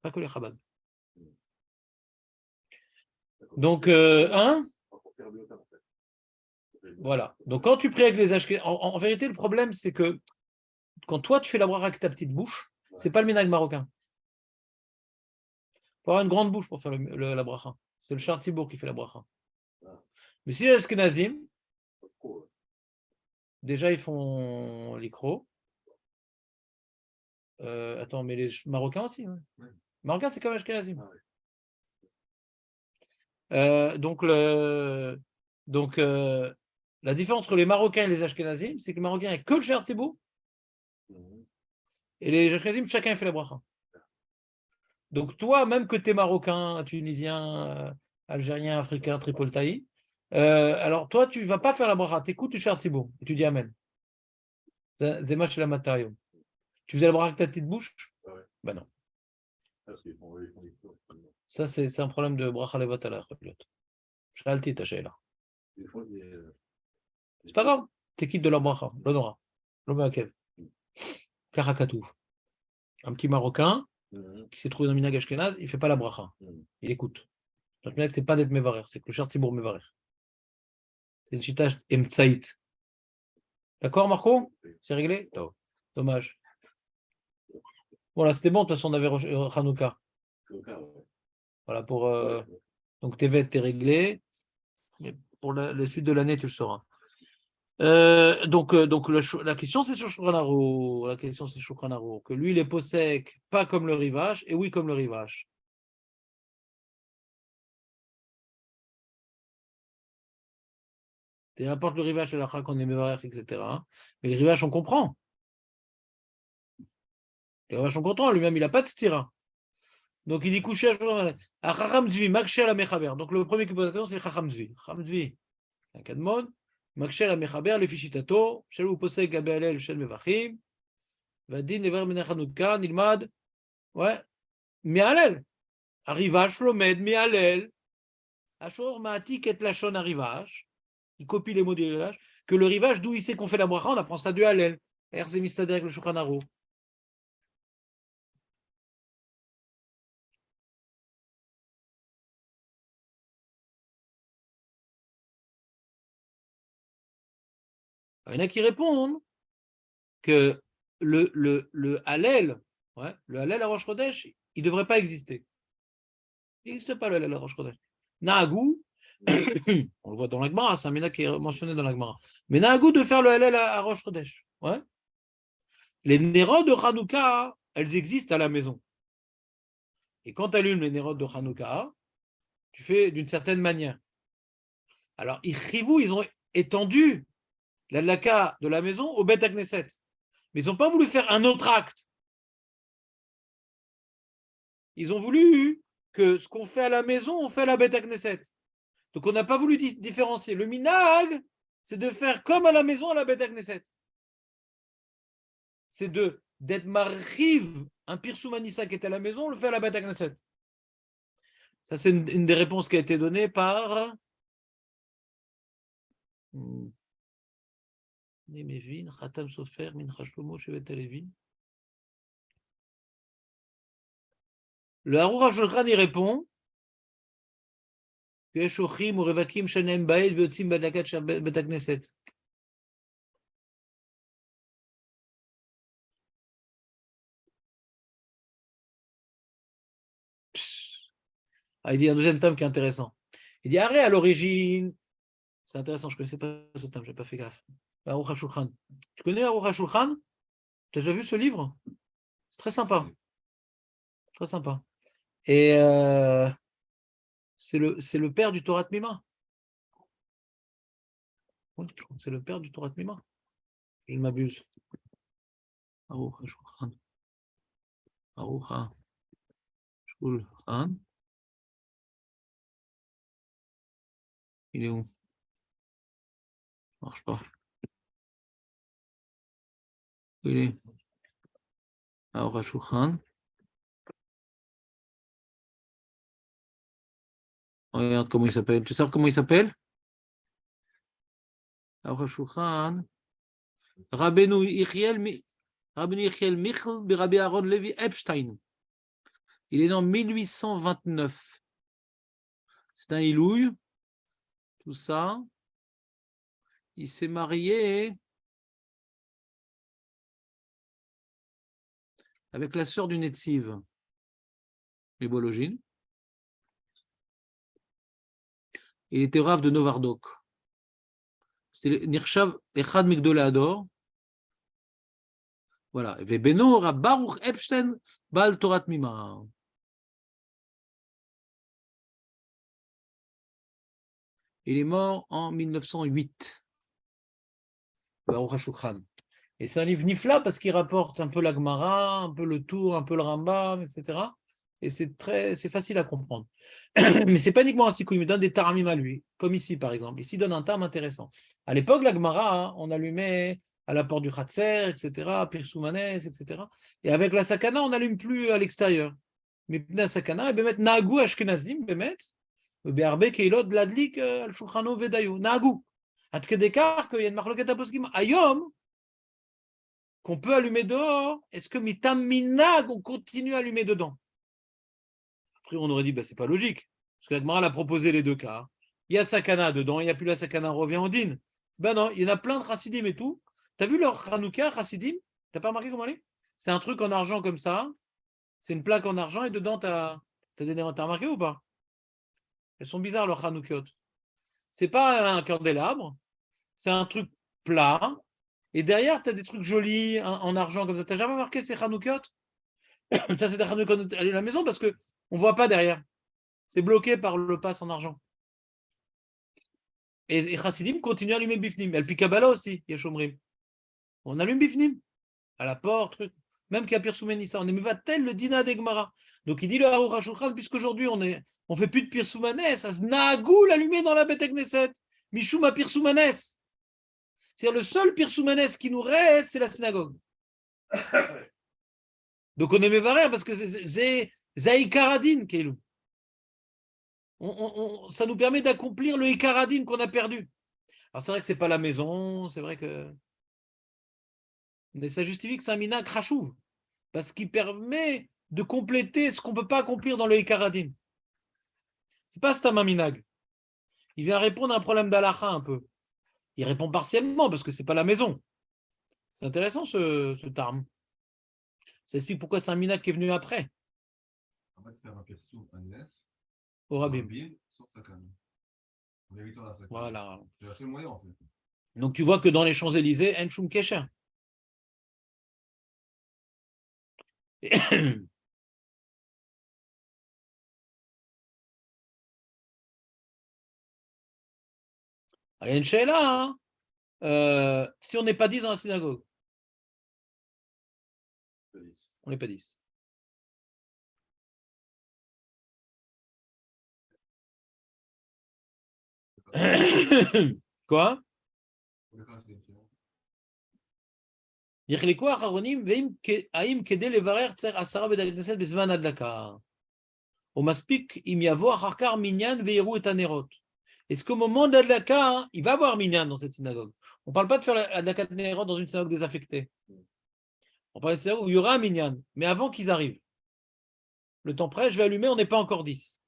Pas que les Chabad. Donc, voilà. Donc, quand tu pries avec les Ashkenazim, en vérité, le problème, c'est que quand toi, tu fais la bracha avec ta petite bouche, c'est pas le minag marocain. Il faut avoir une grande bouche pour faire la bracha. C'est le Shar Tzibour qui fait la bracha. Mais si les Ashkenazim, déjà, ils font l'ikro. Attends, mais les Marocains aussi. Ouais. Les Marocains, c'est comme les Ashkenazim. Donc, la différence entre les Marocains et les Ashkenazim, c'est que les Marocains, il n'y a que le Shar Tzibour, et les Ashkenazim, chacun fait la bracha. Donc, toi, même que tu es Marocain, Tunisien, Algérien, Africain, Tripolitaï, alors toi, tu ne vas pas faire la bracha, tu écoutes le Shar Tzibour, et tu dis Amen. Zema chez la Matayo. Tu faisais la bracha avec ta petite bouche? Ben non. Ça, c'est un problème de bracha levat à la je réalise ta là. C'est pas grave, t'es quitte de la bracha, l'honora, l'omakev, karakatou. Un petit Marocain qui s'est trouvé dans Minag Ashkenaz, il ne fait pas la bracha, il écoute. Donc, c'est pas d'être Mevarer, c'est que le Shar Tzibour Mevarer. C'est une chita Emtsaït. D'accord, Marco? C'est réglé? Dommage. Voilà, c'était bon, de toute façon, on avait Hanouka. Voilà, pour. Donc, Tevet, t'es réglé. Mais pour la suite de l'année, tu le sauras. Donc la question c'est sur Shulchan Aruch. La question c'est Shulchan Aruch. Que lui il est possèque, pas comme le rivage, et oui comme le rivage. C'est n'importe le rivage, c'est la qu'on est mevarech, etc. Mais le rivage on comprend. Le rivage on comprend, lui-même il n'a pas de stira. Donc il dit coucher à Chacham Zvi, Makshé la Mechaber. Donc le premier qui pose la question c'est Chacham Zvi. Chacham Zvi, un kadmon, Makshé la Mechaber, le fichitato, Shalou possèque Gabelel, Shel Mevachim, Vadin, Never Menachanouka, Nilmad, ouais, Mialel. Arrivage, Lomed, Mialel, Ashor, Maatik et Lachon arrivage. Il copie les mots du rivage. Que le rivage, d'où il sait qu'on fait la bracha, on apprend ça du Hallel. Erze Mistader avec le Shulchan Aruch. Il y en a qui répondent que le Hallel, ouais, le Hallel à Rosh Chodesh, il ne devrait pas exister. Il n'existe pas le Hallel à Rosh Chodesh. Nahagou, on le voit dans l'Agmara, c'est un ména qui est mentionné dans l'Agmara. Mais Nahagou de faire le Hallel à Rosh Chodesh. Ouais. Les Nérot de Hanouka, elles existent à la maison. Et quand tu allumes les Nérot de Hanouka, tu fais d'une certaine manière. Alors, ils ont étendu la laka de la maison au Beth Knesset. Mais ils n'ont pas voulu faire un autre acte. Ils ont voulu que ce qu'on fait à la maison, on fait à la Beth Knesset. Donc, on n'a pas voulu différencier. Le minag, c'est de faire comme à la maison à la Beth Knesset. C'est d'être marrive, un Pirsou Manissa qui était à la maison, on le fait à la Beth Knesset. Ça, c'est une des réponses qui a été donnée par. Khatam Sofer, Mincha Shlomo, Shevet Alevin. Le Arour HaShulchan y répond יש אורחים ורווקים שאינם בעת ויוצאים בהדלקת בית הכנסת. Il dit un deuxième tome qui est intéressant. Il dit, arrête, à l'origine, c'est intéressant, je ne connaissais pas ce tome, je n'ai pas fait gaffe. Aruch HaShulchan. Tu connais Aruch HaShulchan? Tu as déjà vu ce livre? C'est très sympa. Très sympa. Et c'est le père du Torah Mima. Oui, c'est le père du Torah Mima. Je ne m'abuse. Aruch HaShulchan. Aruch HaShulchan. Il est où? Ça marche pas. Il est Aruch HaShulchan. Regarde comment il s'appelle. Tu sais comment il s'appelle? Aruch HaShulchan. Rabbeinu Yechiel Michl Rabbi Aaron Levi Epstein. Il est né en 1829. C'est un Ilouï. Tout ça. Il s'est marié avec la sœur du Netziv, les Bologines. Il était Rav de Novardok. C'était Nirshav Echad Migdolei Hador. Voilà. Et Beno Rav Baruch Epstein Baal Torah Mima. Il est mort en 1908. Baruch HaShulchan. Et c'est un livre nifla parce qu'il rapporte un peu la Gemara, un peu le Tour, un peu le Rambam, etc. Et c'est facile à comprendre. Mais c'est pas uniquement un sikou, il me donne des taramim à lui, comme ici par exemple. Ici, il donne un terme intéressant. À l'époque, la Gemara, on allumait à la porte du Khatser, etc., Pirsoumanes, etc. Et avec la Sakana, on n'allume plus à l'extérieur. Mais la Sakana, et Bemet Nagou Ashkenazim, Bemet, Be'arbe Keilot Ladlik al Shulchano Vedayu. Nagou. At Kedekar, qu'il y a une marloquette à poskim. Ayom, qu'on peut allumer dehors, est-ce que mitam minag, on continue à allumer dedans? Après, on aurait dit, c'est pas logique, parce que la Gemara a proposé les deux cas. Il y a sakana dedans, il n'y a plus la sakana, on revient en din. Non, il y en a plein de chassidim et tout. T'as vu leur Hanouka, chassidim? T'as pas remarqué comment elle est? C'est un truc en argent comme ça, c'est une plaque en argent et dedans, t'as remarqué ou pas? Elles sont bizarres, leurs Hanoukiot. C'est pas un candélabre, c'est un truc plat. Et derrière, tu as des trucs jolis en argent comme ça. Tu n'as jamais remarqué ces Hanoukiot? Ça, c'est des Hanoukiot à la maison parce qu'on ne voit pas derrière. C'est bloqué par le pass en argent. Et Chassidim continue à allumer Bifnim. El Pikabala aussi, Yashomrim. On allume Bifnim. À la porte, truc. Même Kapir Soumenissa. On n'aimait pas tel le Dina d'Egmara. Donc il dit le Aruch HaShulchan, puisqu'aujourd'hui on ne fait plus de Pir Soumanes, ça se Nagou l'allumer dans la Beth Knesset. Mishum Pir Soumanes. C'est-à-dire le seul Pirsoumanes qui nous reste, c'est la synagogue. Donc on est mévarère parce que c'est Zaïkaradine, Keilou. Ça nous permet d'accomplir le Ikaradine qu'on a perdu. Alors c'est vrai que ce n'est pas la maison, c'est vrai que. Mais ça justifie que c'est un mina krachouv, parce qu'il permet de compléter ce qu'on ne peut pas accomplir dans le Ikaradine. Ce n'est pas Stama Minag. Il vient répondre à un problème d'Alacha un peu. Il répond partiellement parce que ce n'est pas la maison. C'est intéressant ce terme. Ça explique pourquoi c'est un minag qui est venu après. On va faire un perso à Nes. Au Rabim. Sur Sakana. En évitant la Sakana. Voilà. C'est le seul moyen en fait. Donc tu vois que dans les Champs-Élysées, En Shum Kesher. Il y a une sheila, hein. Si on n'est pas 10 dans la synagogue, on n'est pas 10. Quoi? יחלקו האחרונים האם כדי לברר צריך 10 בית הכנסת בזמן הדלקה או מספיק אם יבוא אחר כך מניין ויראו את הנרות. Est-ce qu'au moment de l'adlaka, il va y avoir minyan dans cette synagogue? On ne parle pas de faire l'adlaka de nerot dans une synagogue désaffectée. On parle de synagogue où il y aura un minyan, mais avant qu'ils arrivent. Le temps près, je vais allumer, on n'est pas encore 10.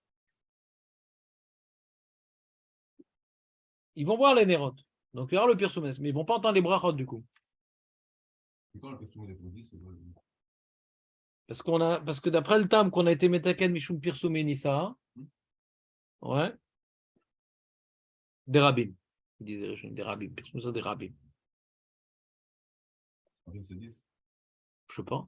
Ils vont voir les Nérot. Donc il y aura le Pirsum, mais ils ne vont pas entendre les brachot du coup. Et quand le question est posée, c'est vrai. Parce que d'après le tam qu'on a été Metaken Mishum Pirsum et Nissa, ouais, des rabbins. Ils disaient des rabbins, Pirsum ça des rabbins. Après, c'est 10. Je sais pas.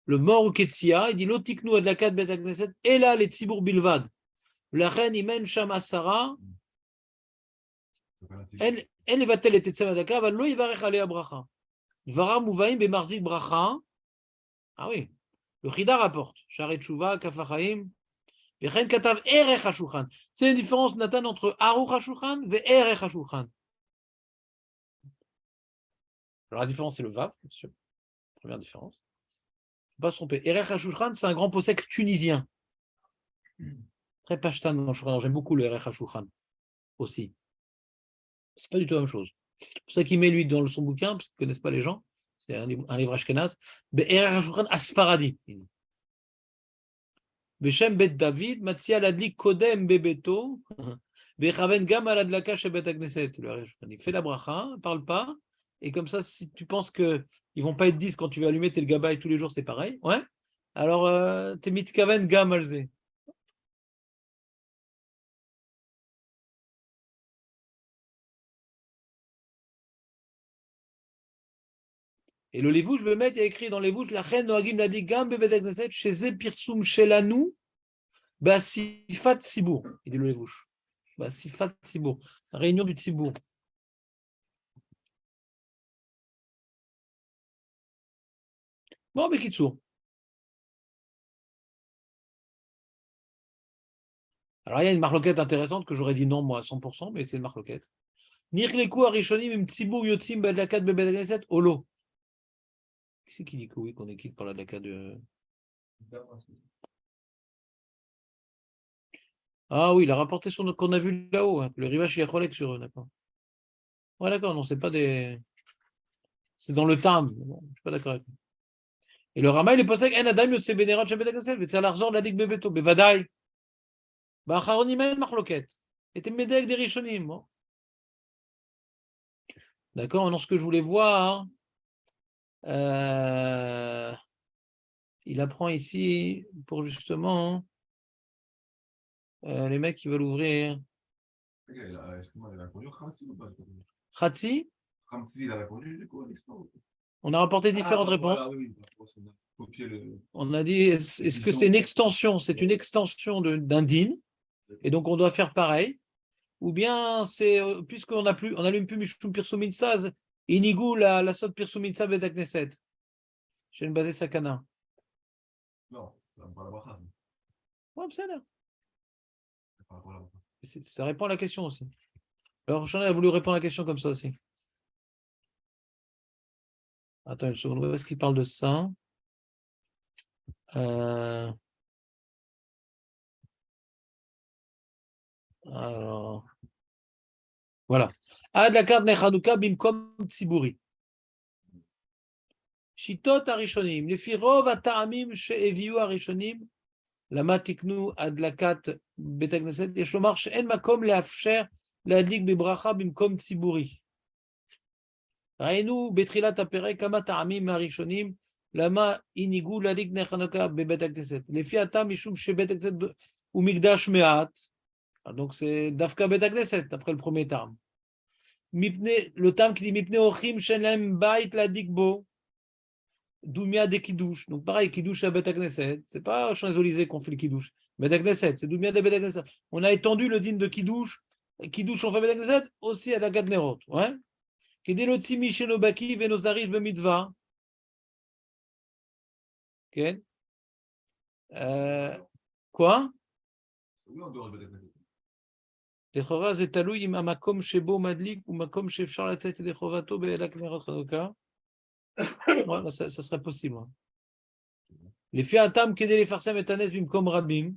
Le mort au Ketsia, il dit Lotiknu adlakat bet agneset, et là les tzibour bilvad. La reine imen shama Sarah, elle evatel et tetsem adlaka, va lo yivarech alea bracha. Dvara muvaim bemarzik bracha. Ah oui. Le Chida rapporte. Sharet Tshuva, Kafachaim. Vechen katav erech hashulchan. C'est une différence, Nathan, entre aruch hashulchan et erech hashulchan. Alors la différence, c'est le vav, bien sûr. Première différence. Il ne faut pas se tromper. Erech hashulchan, c'est un grand possèque tunisien. Très pashtan dans le Shulchan. J'aime beaucoup le erech hashulchan aussi. C'est pas du tout la même chose. C'est pour ça qu'il met lui dans son bouquin, parce qu'ils ne connaissent pas les gens. C'est un livre ashkenaz. Erech hashulchan asfaradi. Beshem bet David, Matsia ladlik kodem bebeto. Bechaven gam aladlaka shebet agneset. Il fait la bracha, ne parle pas. Et comme ça, si tu penses qu'ils ne vont pas être 10 quand tu vas allumer tes gabaï tous les jours, c'est pareil. Ouais. Alors, t'es mitkaven gam alze. Et le lévouche, je vais mettre, il y a écrit dans les lévouche, la reine noagim l'a dit gam bebet agneset, chez pirsum shelanu, basifat sibour. Il dit le lévouche. Basifat sibour. La réunion du Tzibour. Bon, mais Kitsour. Alors, il y a une marloquette intéressante que j'aurais dit non, moi, à 100%, mais c'est une marloquette. Nirleku arishonim im tzibur yotzim badlakat bebedagneset olo. Qui c'est qui dit que oui, qu'on est quitte par la dlaka de. Ah oui, il a rapporté sur notre qu'on a vu là-haut, hein, le rivage yacholek sur eux, d'accord. Ouais, d'accord, non, c'est pas des. C'est dans le Tam. Bon, je suis pas d'accord avec lui. Et le Rama, il est passé avec En Adam Yotse Benerat Shebedagneset, mais c'est à l'argent de la Dik Bebeto, Bevadaï. Bah, Charonimen marloquette. Et t'es médé avec des rishonim. Bon. D'accord, maintenant ce que je voulais voir. Il apprend ici pour justement les mecs qui veulent ouvrir. Excuse-moi, il a répondu Khamsi ou pas? Khatsi, Khamsi, il a répondu du coup. on a rapporté différentes réponses. Voilà, oui, on a copié le. On a dit est-ce que c'est une extension? C'est une extension d'un din, et donc on doit faire pareil. Ou bien c'est puisqu'on a plus, on n'allume plus Mishum Pirsum Saz, Inigou la sot Pirsum Saz Betakneset. J'ai une basée sakana. Non, ça me parle de Bracha. Ouais, c'est là. Ça parle de Bracha. Ça répond à la question aussi. Alors, j'en ai voulu répondre à la question comme ça aussi. Attends une seconde, où est-ce qu'il parle de ça? Alors, voilà. Ad la carte Nechanouka bimkom tziburi. Shitot arishonim. Lefi rov ata'amim she'eviu arishonim. Lama tiknu ad la carte betagneset. Et shomar she'en makom leafsher leadlik bebracha bimkom tziburi. Rainu betrilat apere kama ta'amim arishonim. Lama inigu leadlik nechanouka bebetagneset. Lefi atam mishum shebetagneset ou migdash me'at. Donc c'est Dafka Betagneset, après le premier terme. Le terme qui dit Mipne Ochim Shelem Bait la Dikbo, Doumia de Kidouche. Donc pareil, Kidouche à Betagneset. C'est pas au Champs-Élysées qu'on fait le Kidouche. Betagneset, c'est Doumia de Betagneset. On a étendu le din de Kidouche. Kidouche, on fait Betagneset aussi à la Gadnerot. Ouais. Kedelotsi Mishenobaki Venozarif Bemitzva. Ok. Quoi? Oui, en dehors de Betagneset. לכאורה זה תלוי אם המקום שבו מדליק הוא מקום שאפשר לצאת ידי חובתו באלק נרות חנוכה. Voilà, ça serait possible. לפי הטעם כדי לפרסם את הנס במקום רבים.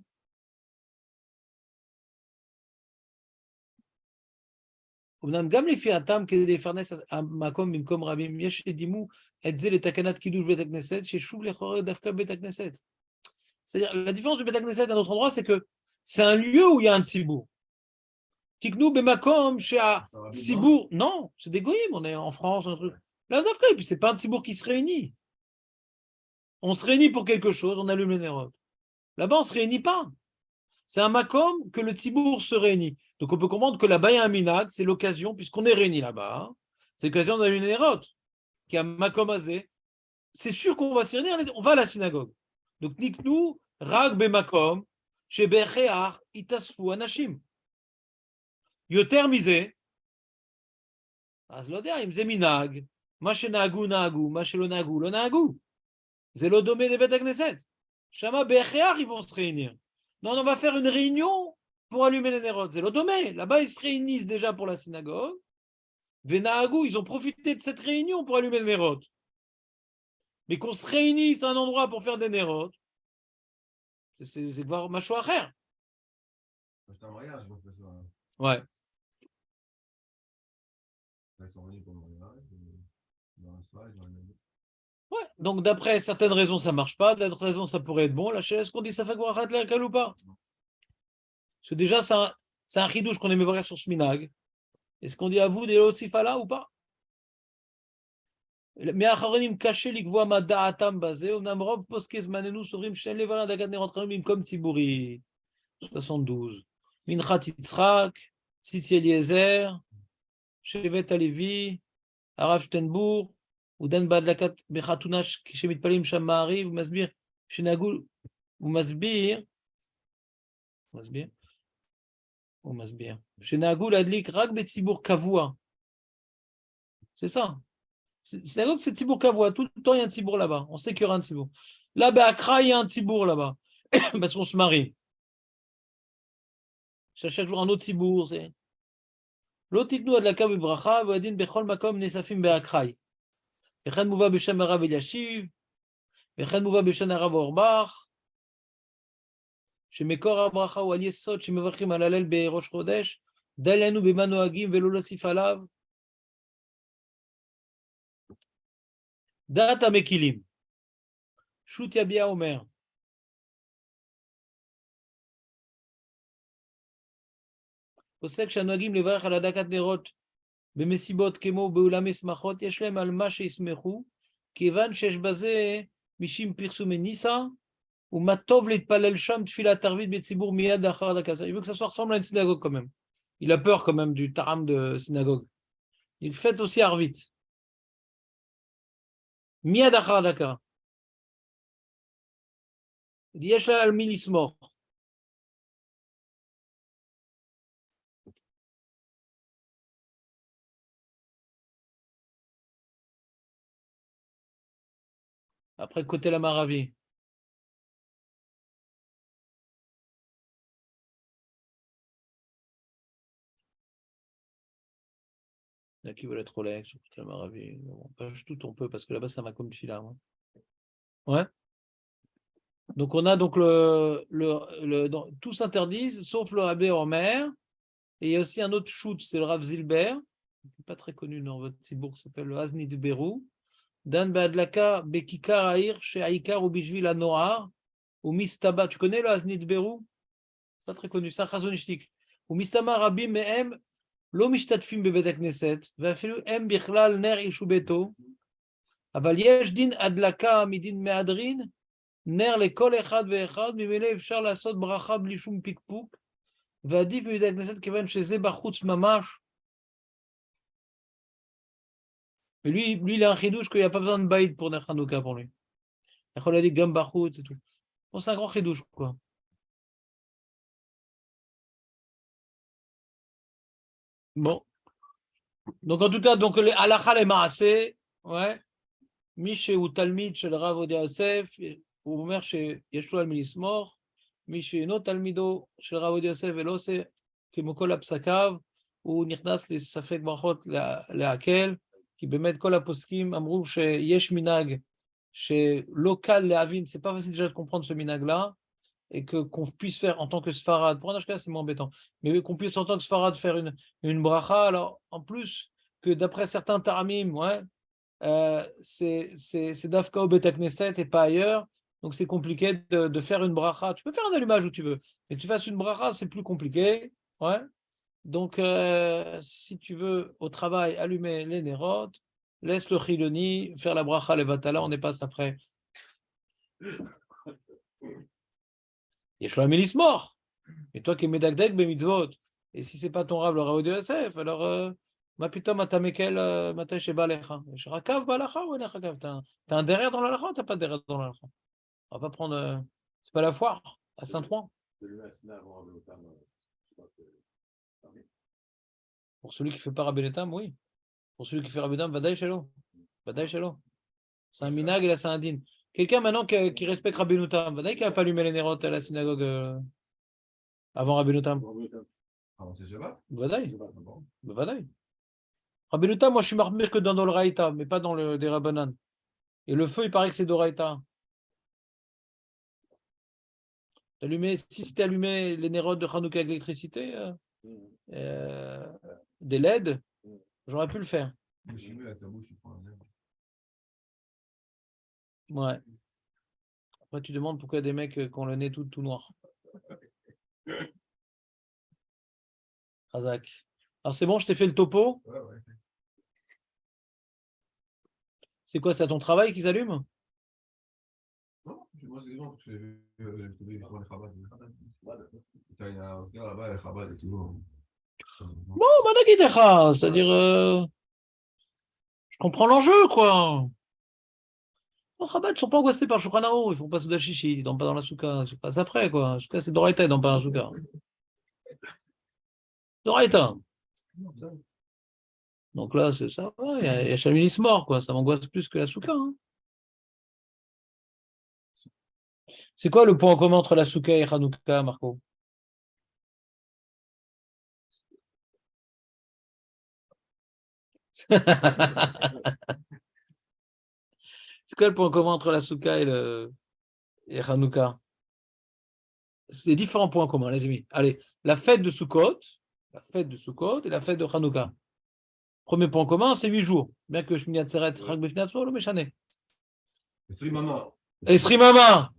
אמנם גם לפי הטעם כדי לפרנס המקום במקום רבים, יש שדימו את זה לתקנת קידוש בית הכנסת, ששוב לכאורה דווקא בית הכנסת. C'est-à-dire, la différence du bête agneset à un autre endroit, c'est que c'est un lieu où il y a un tzibour. Tiknou bemakom chez tzibour. Non, c'est des goïms, on est en France, un truc. Là, et puis c'est pas un tzibour qui se réunit. On se réunit pour quelque chose, on allume les nérotes. Là-bas, on se réunit pas. C'est un makom que le tzibour se réunit. Donc on peut comprendre que là-bas, il y a un minag, c'est l'occasion, puisqu'on est réunis là-bas, hein, c'est l'occasion d'allumer les nérotes, qui a un makom azé. C'est sûr qu'on va s'y réunir, on va à la synagogue. Donc niknou rag bemakom chez bechear itasfu anashim. Yoter misé, אז לא יודע, אם זה מנהג, מה שנהגו נהגו, מה שלא נהגו לא נהגו. זה לא דומה לבית הכנסת. שמה בהכרח ils vont se réunir. Non, on va faire une réunion pour allumer les nérotes. C'est l'odomé. Là-bas, ils se réunissent déjà pour la synagogue. Venahagou, ils ont profité de cette réunion pour allumer les nérotes. Mais qu'on se réunisse à un endroit pour faire des nérotes, c'est voir macho à faire. C'est un mariage, donc ça. Ouais. Ils sont réunis pour le mariage. Dans un slide, dans une... Ouais, donc d'après certaines raisons, ça marche pas, d'autres raisons, ça pourrait être bon. Là, est-ce qu'on dit ça fait quoi ou pas? Parce que déjà, c'est un chidouche qu'on aimait voir sur ce minag. Est-ce qu'on dit à vous des là ou pas? Mais Acharonim caché l'ikvoa ma da'atam basé, omnam rov poskez manenu sorim shen levarin dagat nerotranim comme Tzibouri. 72. Minchat Yitzhak, Tzitzi Eliezer, Shevet Alevi, Arav Shtenbourg, ודן בהדלקת בחתונה כשמתפללים שם מעריב, הוא מסביר שנהגו, הוא מסביר, שנהגו להדליק רק בציבור קבוע. C'est ça. Synagogue, c'est ציבור קבוע. Tout le temps, il y a un ציבור là-bas. On sait qu'il y aura un ציבור. Là, à Accra, il y a un ציבור là-bas. Parce qu'on se marie. Chaque jour, un autre ציבור. לא תיתנו הדלקה בברכה, והדין בכל מקום נאספים באקראי. וכן מובא בשם הרב אלישיב, וכן מובא בשם הרב אורבך, שמקור הברכה הוא על יסוד שמברכים על הלל בראש חודש, די לנו במה נוהגים ולא להוסיף עליו. דעת המקילים, שו"ת יביע אומר, פוסק שהנוהגים לברך על הדלקת נרות במסיבות כמו באולמי שמחות, יש להם על מה שישמחו, כיוון שיש בזה משום פרסומי ניסה, ומה טוב להתפלל שם תפילת ערבית בציבור מיד לאחר הדלקה. Il veut que ça ressemble à une synagogue quand même. Il a peur quand même du taram de synagogue. Il fait aussi arvit. מיד אחר הדלקה. יש לה על מי לסמוך. Après, côté la Maravi. Il y a qui veut être Rolex sur côté la Maravi. On pêche tout on peut parce que là-bas, ça m'a comme fila. Ouais. Donc, on a donc tout s'interdise sauf le Rabbi Omer. Et il y a aussi un autre shoot, c'est le Rav Zilber, qui n'est pas très connu dans votre Tzibour, qui s'appelle le Hazni de Berou. Dan Beadlaka Bekikar Aïr, chez Aïkar ou Bijvil Anoar, ou Mistaba. Tu connais le Hazni de Berou? Pas très connu, c'est un chazonishtik. Ou Mistama Rabim Mehem, lo mishtatfim bebet knesset, ואפילו הם בכלל נר אישו ביתו, אבל יש דין הדלקה מדין מהדרין, נר לכל אחד ואחד, ממילא אפשר לעשות ברכה בלי שום פיקפוק, ועדיף בבית הכנסת כיוון שזה בחוץ ממש. Mais lui, il a un chidouche qu'il n'y a pas besoin de baïd pour Ner Hanouka pour lui. Il a dit gam bachut et tout. Bon, c'est un grand chidouche, quoi. Bon. Donc, en tout cas, donc, les halakha les maaseh, ouais. Miché ou talmid chez le Rav Odia Yosef, ou Omer chez Yeshua al-Milismor, Miché no talmido chez le Rav Odia Yosef, velose, כמכל הפסקיו, הוא נכנס לספק ברכות להקל, כי באמת כל הפוסקים אמרו שיש מנהג שלא קל להבין, c'est pas facile déjà de comprendre ce minhag-là, et qu'on puisse faire en tant que Sfarad, pour un Ashkenaz c'est moins embêtant, mais qu'on puisse en tant que Sfarad faire une bracha, alors en plus que d'après certains taramim, ouais, c'est Dafka au Bet Knesset et pas ailleurs, Donc, c'est compliqué de faire une bracha. Tu peux faire un allumage où tu veux, mais tu fasses une bracha, c'est plus compliqué. Ouais. Donc, si tu veux, au travail, allumer les nérotes, laisse le chiloni faire la bracha levatala, on n'est pas après. Yeshua Mélis mort. Et toi qui es médagdeg, bemitvot. Et si c'est pas ton rave, le rao de Yosef, alors, ma putain, matamekel, mata sheba lecha. Rakav balacha ou rakav? T'as un derrière dans la lacha ou t'as pas de derrière dans la lacha? On va pas prendre. C'est pas la foire à Saint-Ouen. Pour celui qui fait pas Rabbenetam, oui. Pour celui qui fait Rabbenetam, Vadaï Shelo. Vadaï Shelo. C'est un minag et là, c'est un din. Quelqu'un maintenant qui respecte Rabbenutam, Vadaï qui n'a pas allumé les nérotes à la synagogue avant Rabbenutam. Avant c'est Shabbat? Vadaï. Vadaï. Rabbenutam, moi je suis marmire que dans le Raïta, mais pas dans le des Rabbanan. Et le feu, il paraît que c'est d'Oraïta. Si c'était allumé les nérotes de Hanouka avec l'électricité, des LED, j'aurais pu le faire. Je mets avec ta bouche, tu prends un verre. Ouais. Après, tu demandes pourquoi il y a des mecs qui ont le nez tout noir. Razak. Alors, c'est bon, je t'ai fait le topo. Ouais, ouais. C'est quoi, c'est à ton travail qu'ils allument? Non, moi c'est des gens que j'ai vu les Chabad. Il y a un gars là-bas, les Chabad et tout. Bon, Madagidecha, c'est-à-dire, je comprends l'enjeu, quoi. Les Chabad ne sont pas angoissés par Shulchan Aruch, ils font pas Souda Shishi, ils dorment pas dans la souka, c'est pas après, quoi. La souka, c'est Doraita, ils dorment pas dans la souka. Doraita. Donc là, c'est ça, ouais, il y a Chaminis mort, quoi. Ça m'angoisse plus que la souka. Hein. C'est quoi le point commun entre la souka et Hanouka, Marco? C'est quoi le point commun entre la souka et Hanouka? C'est des différents points communs, les amis. Allez, la fête de Sukkot et la fête de Hanouka. Premier point commun, c'est 8 jours. Bien que Shmini Atzeret, Chag Befnei Atzmo, le Méchané. C'est maman. Et Srimama,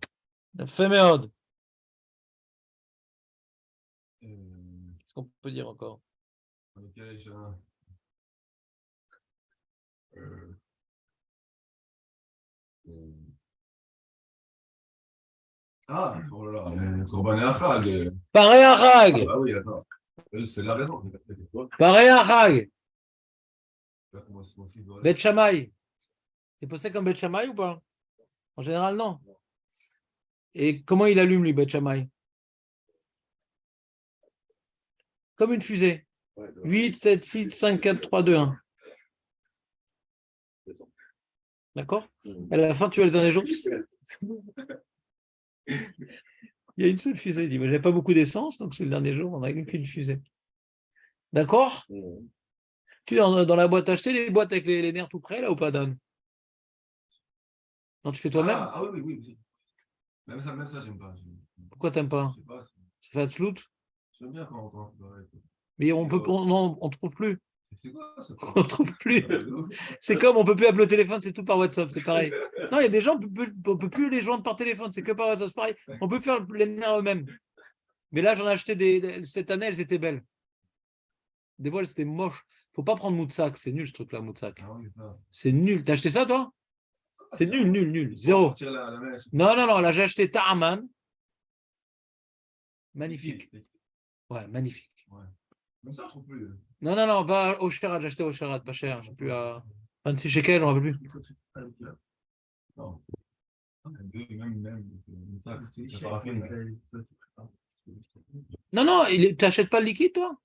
Femeod. Qu'est-ce qu'on peut dire encore? Ah, oh là là, Corban Achag. Pareil à Chag. Ah oui, attends. C'est la raison. Pareil à Chag. Bet Shammai. C'est possible comme Bet Shammai ou pas? En général, non. Et comment il allume, lui, Bet Shammai? Comme une fusée. 8, 7, 6, 5, 4, 3, 2, 1. D'accord? À la fin, tu vas le dernier jour. Il y a une seule fusée. Il dit, j'avais pas beaucoup d'essence, donc c'est le dernier jour, on n'a qu'une fusée. D'accord? Tu es dans la boîte acheter les boîtes avec les nerfs tout près, là, ou pas, Dan? Non, tu fais toi-même? Ah oui, oui, oui. Même ça, j'aime pas. Pourquoi t'aimes pas? Je sais pas. Ça fait Hatzlout? J'aime bien quand on entend. Mais on trouve plus. C'est quoi ça? On trouve plus. C'est comme on peut plus appeler au téléphone, c'est tout par WhatsApp, c'est pareil. Non, il y a des gens, on peut plus les joindre par téléphone, c'est que par WhatsApp, c'est pareil. On peut faire les nerfs eux-mêmes. Mais là, j'en ai acheté cette année, elles étaient belles. Des fois, c'était moche. Faut pas prendre Moutsak, c'est nul ce truc-là, Moutsak. Ah oui, ça. C'est nul. T'as acheté ça, toi? C'est nul, nul, nul. Zéro. Non, là, j'ai acheté Ta'aman. Magnifique. Ouais, magnifique. Ouais. Même ça, on trouve plus. Non, va au Sherrad, j'ai acheté au Sherrad, pas cher. J'ai plus à 26 shekels, on ne plus. Non. Même ça, Non, t'achètes pas le liquide, toi?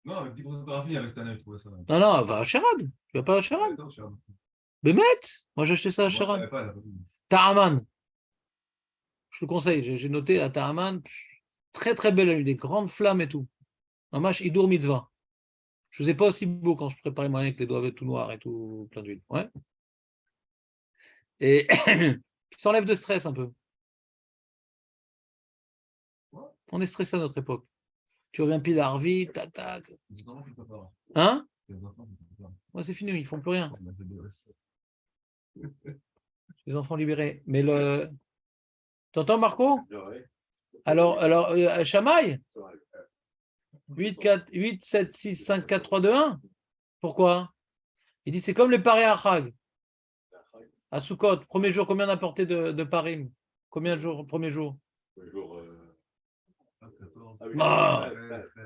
non, avec 10% de paraffine, avec cette année, je trouvais ça. Non, va à Sherrad. Tu vas pas à Sherrad? Bémet, moi j'ai acheté ça à Sherrad. Ta'aman. Je le conseille, j'ai noté à Ta'aman. Très très belle, elle a eu des grandes flammes et tout. Mamash Idur Mitzvah. Je faisais pas aussi beau quand je préparais moi avec les doigts tout noirs et tout, plein d'huile. Ouais. Et ça enlève de stress un peu. On est stressé à notre époque. Tu reviens pile à vite, tac, tac. Hein? Ouais, c'est fini, ils font plus rien. Les enfants libérés. Mais le. T'entends, Marco? Ouais. Alors Chamaï 8, 7, 6, 5, 4, 3, 2, 1. Pourquoi? Il dit c'est comme les parés à Chag. À Sukkot, premier jour, combien on a porté de parim? Combien de jours, premier jour? Le jour. Ah,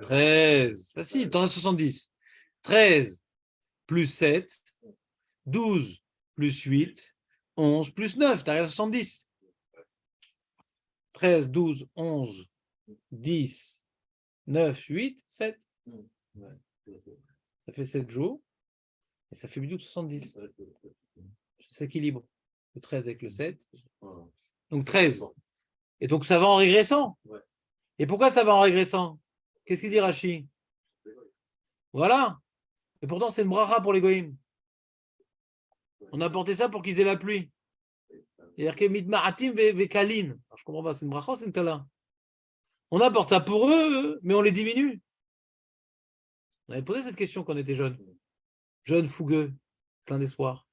13. Facile, t'en as 70. 13 plus 7, 12 plus 8, 11 plus 9, t'arrives à 70. 13, 12, 11, 10, 9, 8, 7. Ça fait 7 jours. Et ça fait du 70. Ça s'équilibre. Le 13 avec le 7. Donc 13. Et donc ça va en régressant. Et pourquoi ça va en régressant? Qu'est-ce qu'il dit Rachi? Voilà. Et pourtant c'est une bracha pour les goïms. On a apporté ça pour qu'ils aient la pluie. C'est-à-dire que mitma'atim vekalin. Je comprends pas, c'est une bracha ou c'est une kala? On apporte ça pour eux, mais on les diminue. On avait posé cette question quand on était jeunes. Jeunes, fougueux, plein d'espoir.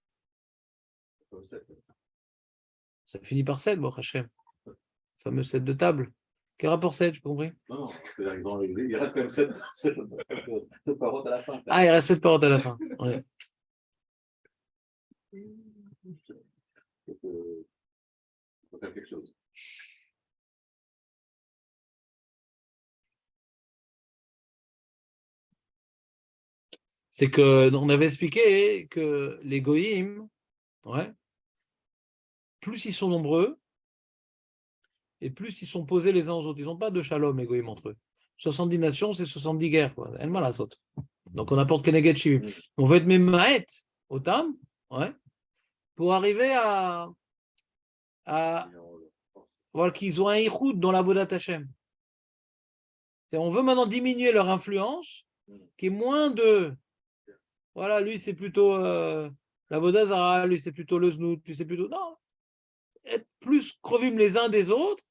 Ça finit par 7, bon, Hachem. Le fameux 7 de table. Quel rapport 7, j'ai pas compris? Non, il reste quand même 7 paroles à la fin. Ah, il reste 7 paroles à la fin. Ouais. Faut faire quelque chose. C'est que on avait expliqué que les goïms, ouais, plus ils sont nombreux, et plus ils sont posés les uns aux autres. Ils n'ont pas de shalom, les goïms, entre eux. 70 nations, c'est 70 guerres, quoi. Elle m'a la saute. Donc on apporte Keneged Shivim. On veut être Memaet, Otam, ouais, pour arriver à voir qu'ils ont un ichoud dans la Vodat Hashem. On veut maintenant diminuer leur influence, qui est moins de. Voilà, lui c'est plutôt la Vodat Zara, lui c'est plutôt le Znout, lui c'est plutôt. Non, être plus krovim les uns des autres,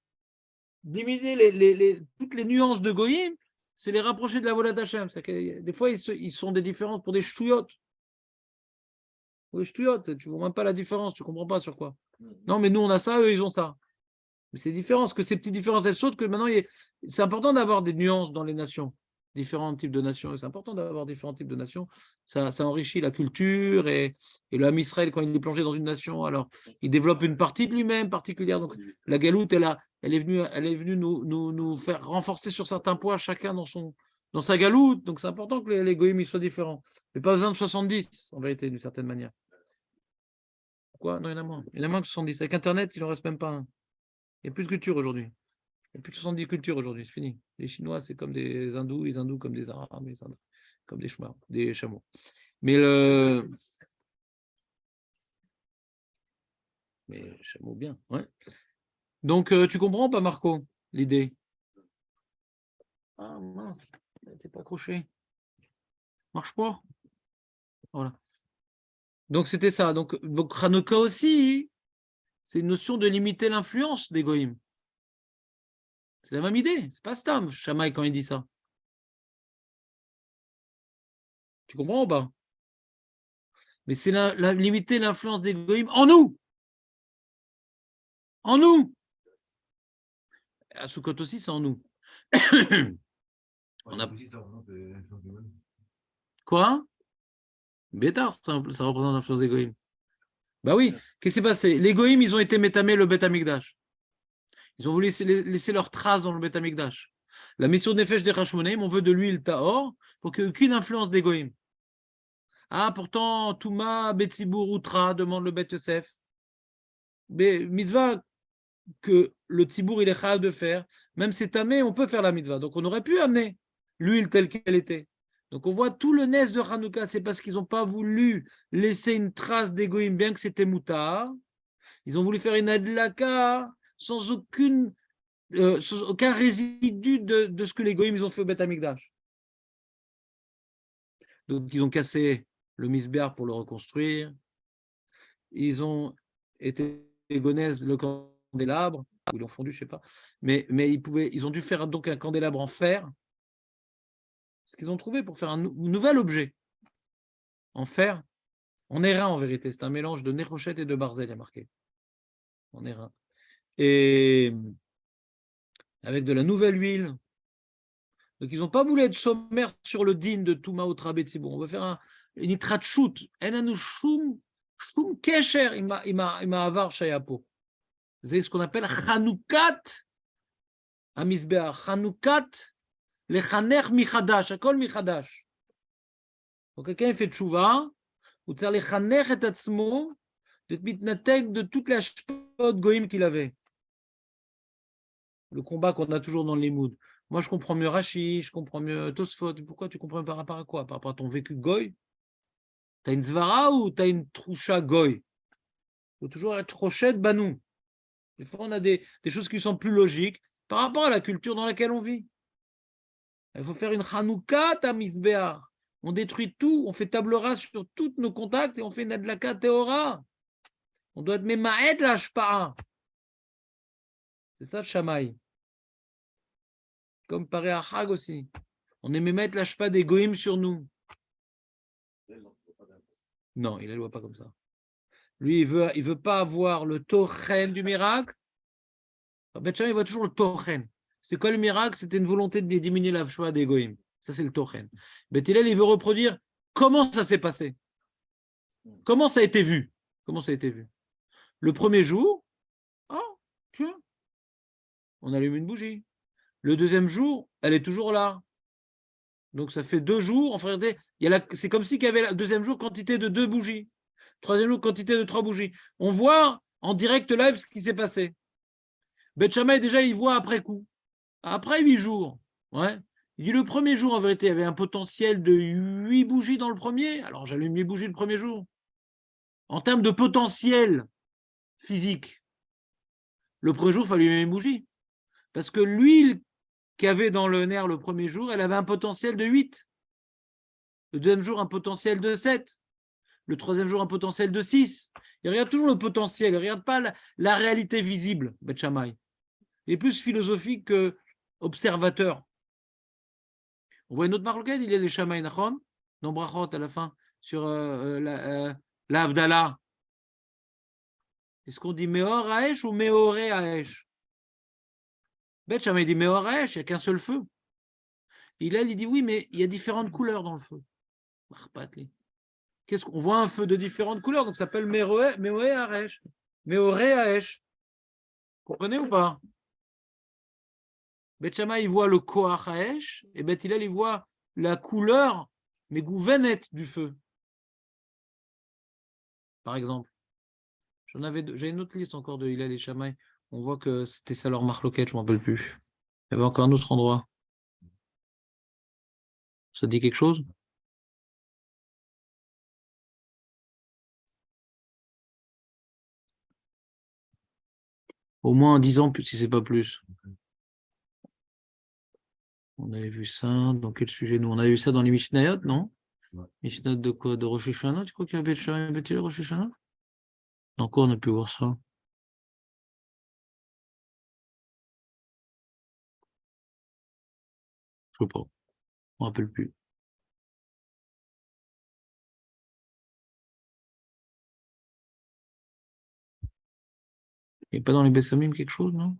diminuer toutes les nuances de Goïm, c'est les rapprocher de la Vodat Hashem. Des fois, ils sont des différences pour des ch'touillottes. Oui, ch'touillottes, tu ne vois même pas la différence, tu ne comprends pas sur quoi. Non, mais nous on a ça, eux ils ont ça. Mais c'est différent, parce que ces petites différences, elles sautent, que maintenant, c'est important d'avoir des nuances dans les nations, différents types de nations. C'est important d'avoir différents types de nations. Ça enrichit la culture et le Ham Israël, quand il est plongé dans une nation, alors il développe une partie de lui-même particulière. Donc la galoute, elle est venue nous faire renforcer sur certains points, chacun dans sa galoute. Donc c'est important que les goïms soient différents. Mais pas besoin de 70, en vérité, d'une certaine manière. Pourquoi? Non, il y en a moins. Il y en a moins que 70. Avec Internet, il n'en reste même pas un. Il n'y a plus de culture aujourd'hui. Il n'y a plus de 70 cultures aujourd'hui, c'est fini. Les Chinois, c'est comme des hindous, les hindous comme des arabes, les Indes, comme des chameaux. Mais le chameau, bien, ouais. Donc, tu comprends ou pas, Marco, l'idée? Ah mince, elle n'était pas accrochée. Marche pas. Voilà. Donc, c'était ça. Donc Hanouka aussi, c'est une notion de limiter l'influence des goïms. C'est la même idée. C'est pas Stam, Shamaï, quand il dit ça. Tu comprends ou pas? Mais c'est limiter l'influence des goïms en nous. En nous. À Soukot aussi, c'est en nous. On a... Quoi? Bétard, ça représente l'influence des goïms. Bah oui, qu'est-ce qui s'est passé? Les goïms, ils ont été métamés le Beth Amikdash. Ils ont voulu laisser leur trace dans le Beth Amikdash. La mission de Nefesh des Hashmonaïm, on veut de l'huile Tahor pour qu'il n'y ait aucune influence des goïms. Ah, pourtant, Touma, Betsibour, Outra, demande le Beth Yosef. Mais mitzvah que le Tzibour, il est capable de faire, même c'est tamé, on peut faire la mitzvah. Donc on aurait pu amener l'huile telle qu'elle était. Donc on voit tout le nes de Hanouka, c'est parce qu'ils n'ont pas voulu laisser une trace d'égoïme, bien que c'était moutard. Ils ont voulu faire une adlaka sans aucun résidu de ce que les goïms ils ont fait au Beth Amikdash. Donc ils ont cassé le misbéar pour le reconstruire. Ils ont été gonèse le candélabre, ou ils l'ont fondu, je ne sais pas. Mais ils ont dû faire donc un candélabre en fer. Ce qu'ils ont trouvé pour faire un nouvel objet en fer, en airain en vérité. C'est un mélange de Nérochette et de Barzel, il y a marqué. en airain. Et avec de la nouvelle huile. Donc, ils n'ont pas voulu être sommaires sur le din de Touma au Trabé Tzibour. On va faire une itratchout. En shum kesher ima avar shayapo. C'est ce qu'on appelle Chanoukat Amizbeach. Chanoukat lechaner michadash. Akol michadash. Donc, quelqu'un fait tchouva, ou tzar lechaner et atzmo, d'être mitnatek de toute la shpot goïm qu'il avait. Le combat qu'on a toujours dans les moods. Moi, je comprends mieux Rashi, je comprends mieux Tosfot. Pourquoi tu comprends par rapport à quoi? Par rapport à ton vécu goy? Tu as une zvara ou tu as une troucha goy? Il faut toujours être rochette banou. Des fois, on a des choses qui sont plus logiques par rapport à la culture dans laquelle on vit. Il faut faire une chanouka à misbéa. On détruit tout, on fait table rase sur tous nos contacts et on fait une adlaka teora. On doit être memaet la shpa'a. C'est ça, Shamaï. Comme paraît à Hag aussi. On aimait mettre la shpa des goïms sur nous. Non, il ne le voit pas comme ça. Lui, il veut pas avoir le tochen du miracle. Bet Shammai, il voit toujours le tochen. C'est quoi le miracle? C'était une volonté de diminuer la shpa des goïms. Ça, c'est le tochen. Bet Hillel, il veut reproduire comment ça s'est passé. Comment ça a été vu. Comment ça a été vu. Le premier jour, tiens, on allume une bougie. Le deuxième jour, elle est toujours là. Donc, ça fait 2 jours. Enfin, c'est comme si il y avait le deuxième jour quantité de 2 bougies. Troisième jour, quantité de 3 bougies. On voit en direct live ce qui s'est passé. Bet Shammai, déjà, il voit après coup. Après 8 jours. Ouais. Il dit le premier jour, en vérité, il y avait un potentiel de 8 bougies dans le premier. Alors, j'allume 8 bougies le premier jour. En termes de potentiel physique, le premier jour, il fallait allumer une bougie. Parce que l'huile qu'il y avait dans le nerf le premier jour, elle avait un potentiel de 8. Le deuxième jour, un potentiel de 7. Le troisième jour, un potentiel de 6. Il regarde toujours le potentiel, il ne regarde pas la réalité visible, Bet Shammai. Il est plus philosophique que observateur. On voit une autre marloquette, il y a les Shammai Nachon, dans Brachot à la fin, sur la Havdalah. Est-ce qu'on dit Meor Haesh ou Meoré Haesh? Bet Shammai dit Meor Haesh, il n'y a qu'un seul feu. Il dit oui, mais il y a différentes couleurs dans le feu. Qu'est-ce qu'on voit? Un feu de différentes couleurs, donc ça s'appelle Meoré Haesh. Meoré Haesh. Comprenez ou pas? Bet Shammai, il voit le Koach Haesh, et Bet Hillel, il voit la couleur, mais gouvenet du feu. Par exemple. J'ai une autre liste encore de Hillel et Shammai. On voit que c'était ça leur marloquette, je ne m'en rappelle plus. Il y avait encore un autre endroit. Ça dit quelque chose? Au moins 10 ans, si ce n'est pas plus. On avait vu ça. Dans quel sujet, nous? On avait vu ça dans les Mishnayot, non? Ouais. Mishnayot de quoi? De Rosh Hashanah? Tu crois qu'il y avait le Rosh Hashanah? Dans quoi on a pu voir ça? Je ne sais pas. Je ne me rappelle plus. Il n'y a pas dans les Bessamim quelque chose, non?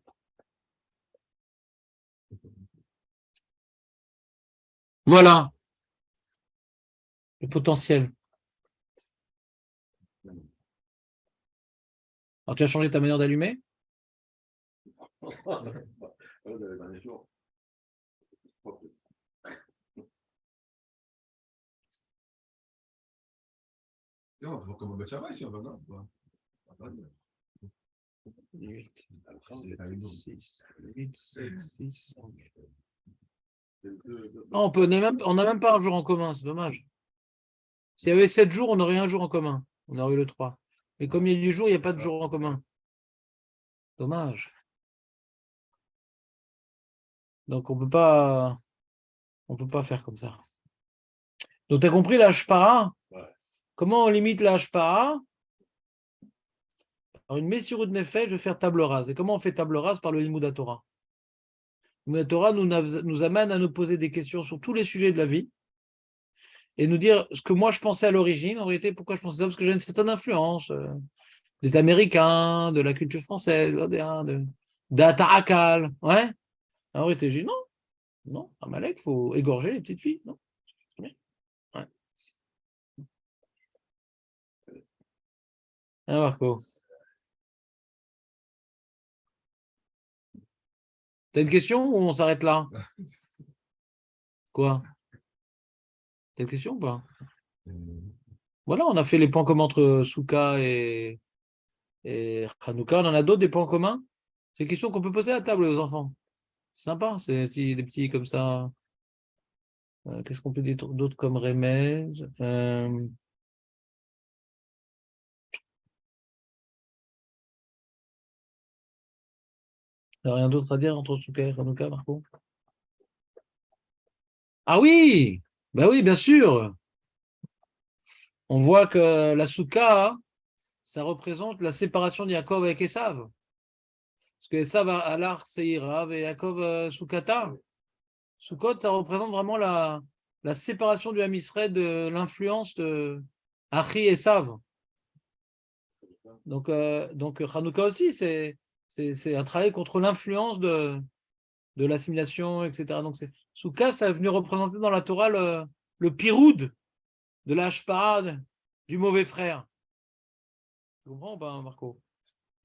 Voilà. Le potentiel. Alors, tu as changé ta manière d'allumer? On va voir comment Bet Shammai si on va voir. 8, 7, 6, 5. On n'a même pas un jour en commun, c'est dommage. S'il y avait 7 jours, on aurait un jour en commun. On aurait eu le 3. Mais comme il y a du jour, il n'y a pas de jour en commun. Dommage. Donc on ne peut pas faire comme ça. Donc tu as compris la Hashpara? Ouais. Comment on limite la Hashpara? Alors une Messirut Nefesh, je vais faire table rase. Et comment on fait table rase? Par le Limud Torah. Le Limud Torah nous amène à nous poser des questions sur tous les sujets de la vie et nous dire ce que moi je pensais à l'origine. En réalité, pourquoi je pensais ça? Parce que j'ai une certaine influence. des Américains, de la culture française, d'Atarakal. Ouais. Alors, il dit non, non, Amalek, il faut égorger les petites filles. Non. Ouais. Hein, Marco. T'as une question ou on s'arrête là? Quoi? T'as une question ou pas? Voilà, on a fait les points communs entre Souka et Hanouka. On en a d'autres, des points communs? C'est une question qu'on peut poser à la table aux enfants. C'est sympa, c'est des petits comme ça. Qu'est-ce qu'on peut dire d'autre comme remède? Il n'y a rien d'autre à dire entre Souka et Hanouka, Marco? Ah oui! Ben oui, bien sûr! On voit que la Souka, ça représente la séparation de Yaakov avec Esav. Parce que Esav a l'art Seirav et Yaakov Soukata. Soukot, ça représente vraiment la séparation du Ham Israël de l'influence de Achi et Esav. Donc Hanouka aussi, c'est un travail contre l'influence de l'assimilation, etc. Donc Souka, ça est venu représenter dans la Torah le piroud de la Hashpa'a du mauvais frère. Tu comprends pas, Marco?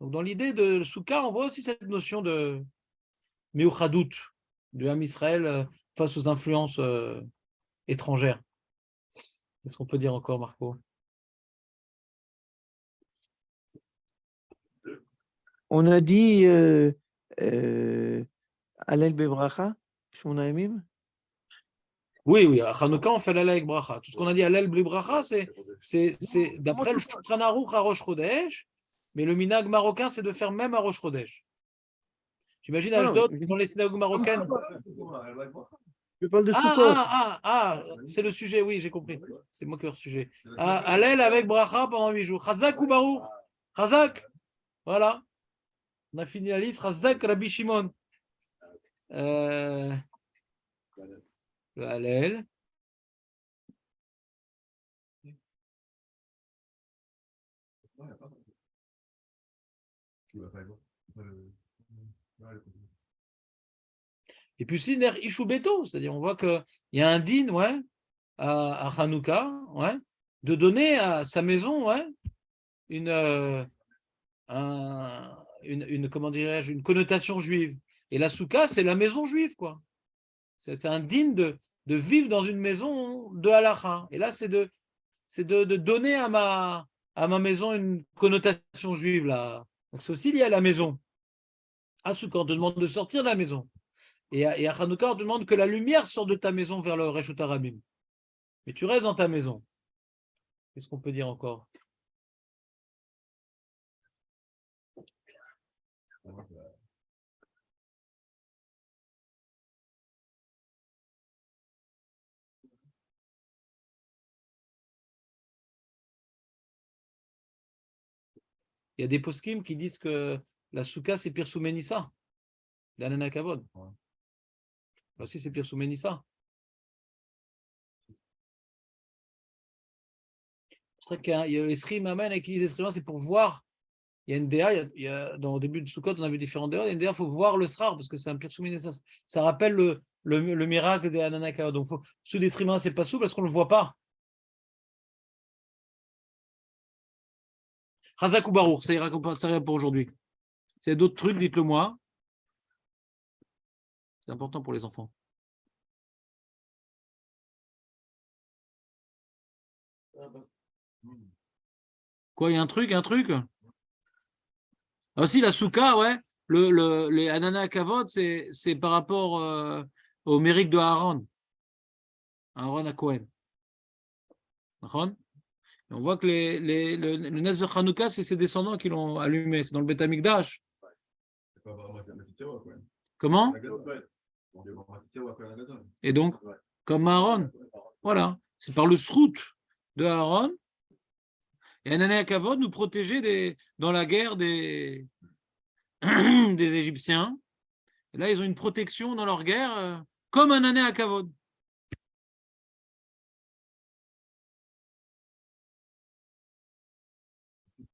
Donc dans l'idée de Souka, on voit aussi cette notion de Meuchadout, de Ham Israël face aux influences étrangères. Qu'est-ce qu'on peut dire encore, Marco? On a dit Alel Bebracha, Shmona Yamim. Oui, à Hanouka, on fait l'Alel avec Bracha. Tout ce qu'on a dit Alel Bli Bracha, c'est d'après le Shulchan Aruch à Rosh Chodesh, mais le minhag marocain, c'est de faire même à Rosh Chodesh. J'imagine à Ashdod, dans les synagogues marocaines. Je parle de Sukkot. C'est le sujet, oui, j'ai compris. C'est moi qui ai le sujet. Alel avec Bracha pendant 8 jours. Chazak ou Baruch? Chazak. Voilà. On a fini la liste. Chazak Rabbi Shimon. Le Alel. Et puis Siner Ishubeto, c'est-à-dire on voit qu'il y a un din, ouais, à Hanouka, ouais, de donner à sa maison, ouais, comment dirais-je, une connotation juive. Et la souka, c'est la maison juive, quoi. C'est un din de vivre dans une maison de halacha. Et là, c'est de donner à ma maison une connotation juive, là. Donc c'est aussi lié à la maison. À Souka, on te demande de sortir de la maison. Et à Hanouka, on te demande que la lumière sorte de ta maison vers le Reshut Harabim. Mais tu restes dans ta maison. Qu'est-ce qu'on peut dire encore? Il y a des poskim qui disent que la souka, c'est Pirsou Menissa, d'Anana Kavod. Là aussi, c'est Pirsou Menissa. C'est pour ça qu'il y a l'Esrim Amen avec qui les escrivains, c'est pour voir. Il y a une DA, dans le début de Sukkot, on a vu différentes DA. Il y a une DA, il faut voir le Srar, parce que c'est un Pirsou Menissa. Ça rappelle le miracle d'Anana Kavod. Donc, sous l'Esrim, c'est pas sous parce qu'on ne le voit pas. Razak ou Baruch, ça ira pour aujourd'hui. S'il y a d'autres trucs, dites-le moi. C'est important pour les enfants. Quoi, il y a un truc? Ah si, la souka, ouais. Les ananas kavod, c'est par rapport au mérite de Aaron. Aaron à Cohen. On voit que le Nes de Hanouka, c'est ses descendants qui l'ont allumé. C'est dans le Beth Amikdash. Comment? Et donc, comme Aaron. Voilà. C'est par le srout de Aaron. Et Anané Kavod nous protégeait dans la guerre des Égyptiens. Et là, ils ont une protection dans leur guerre comme un Anané Kavod.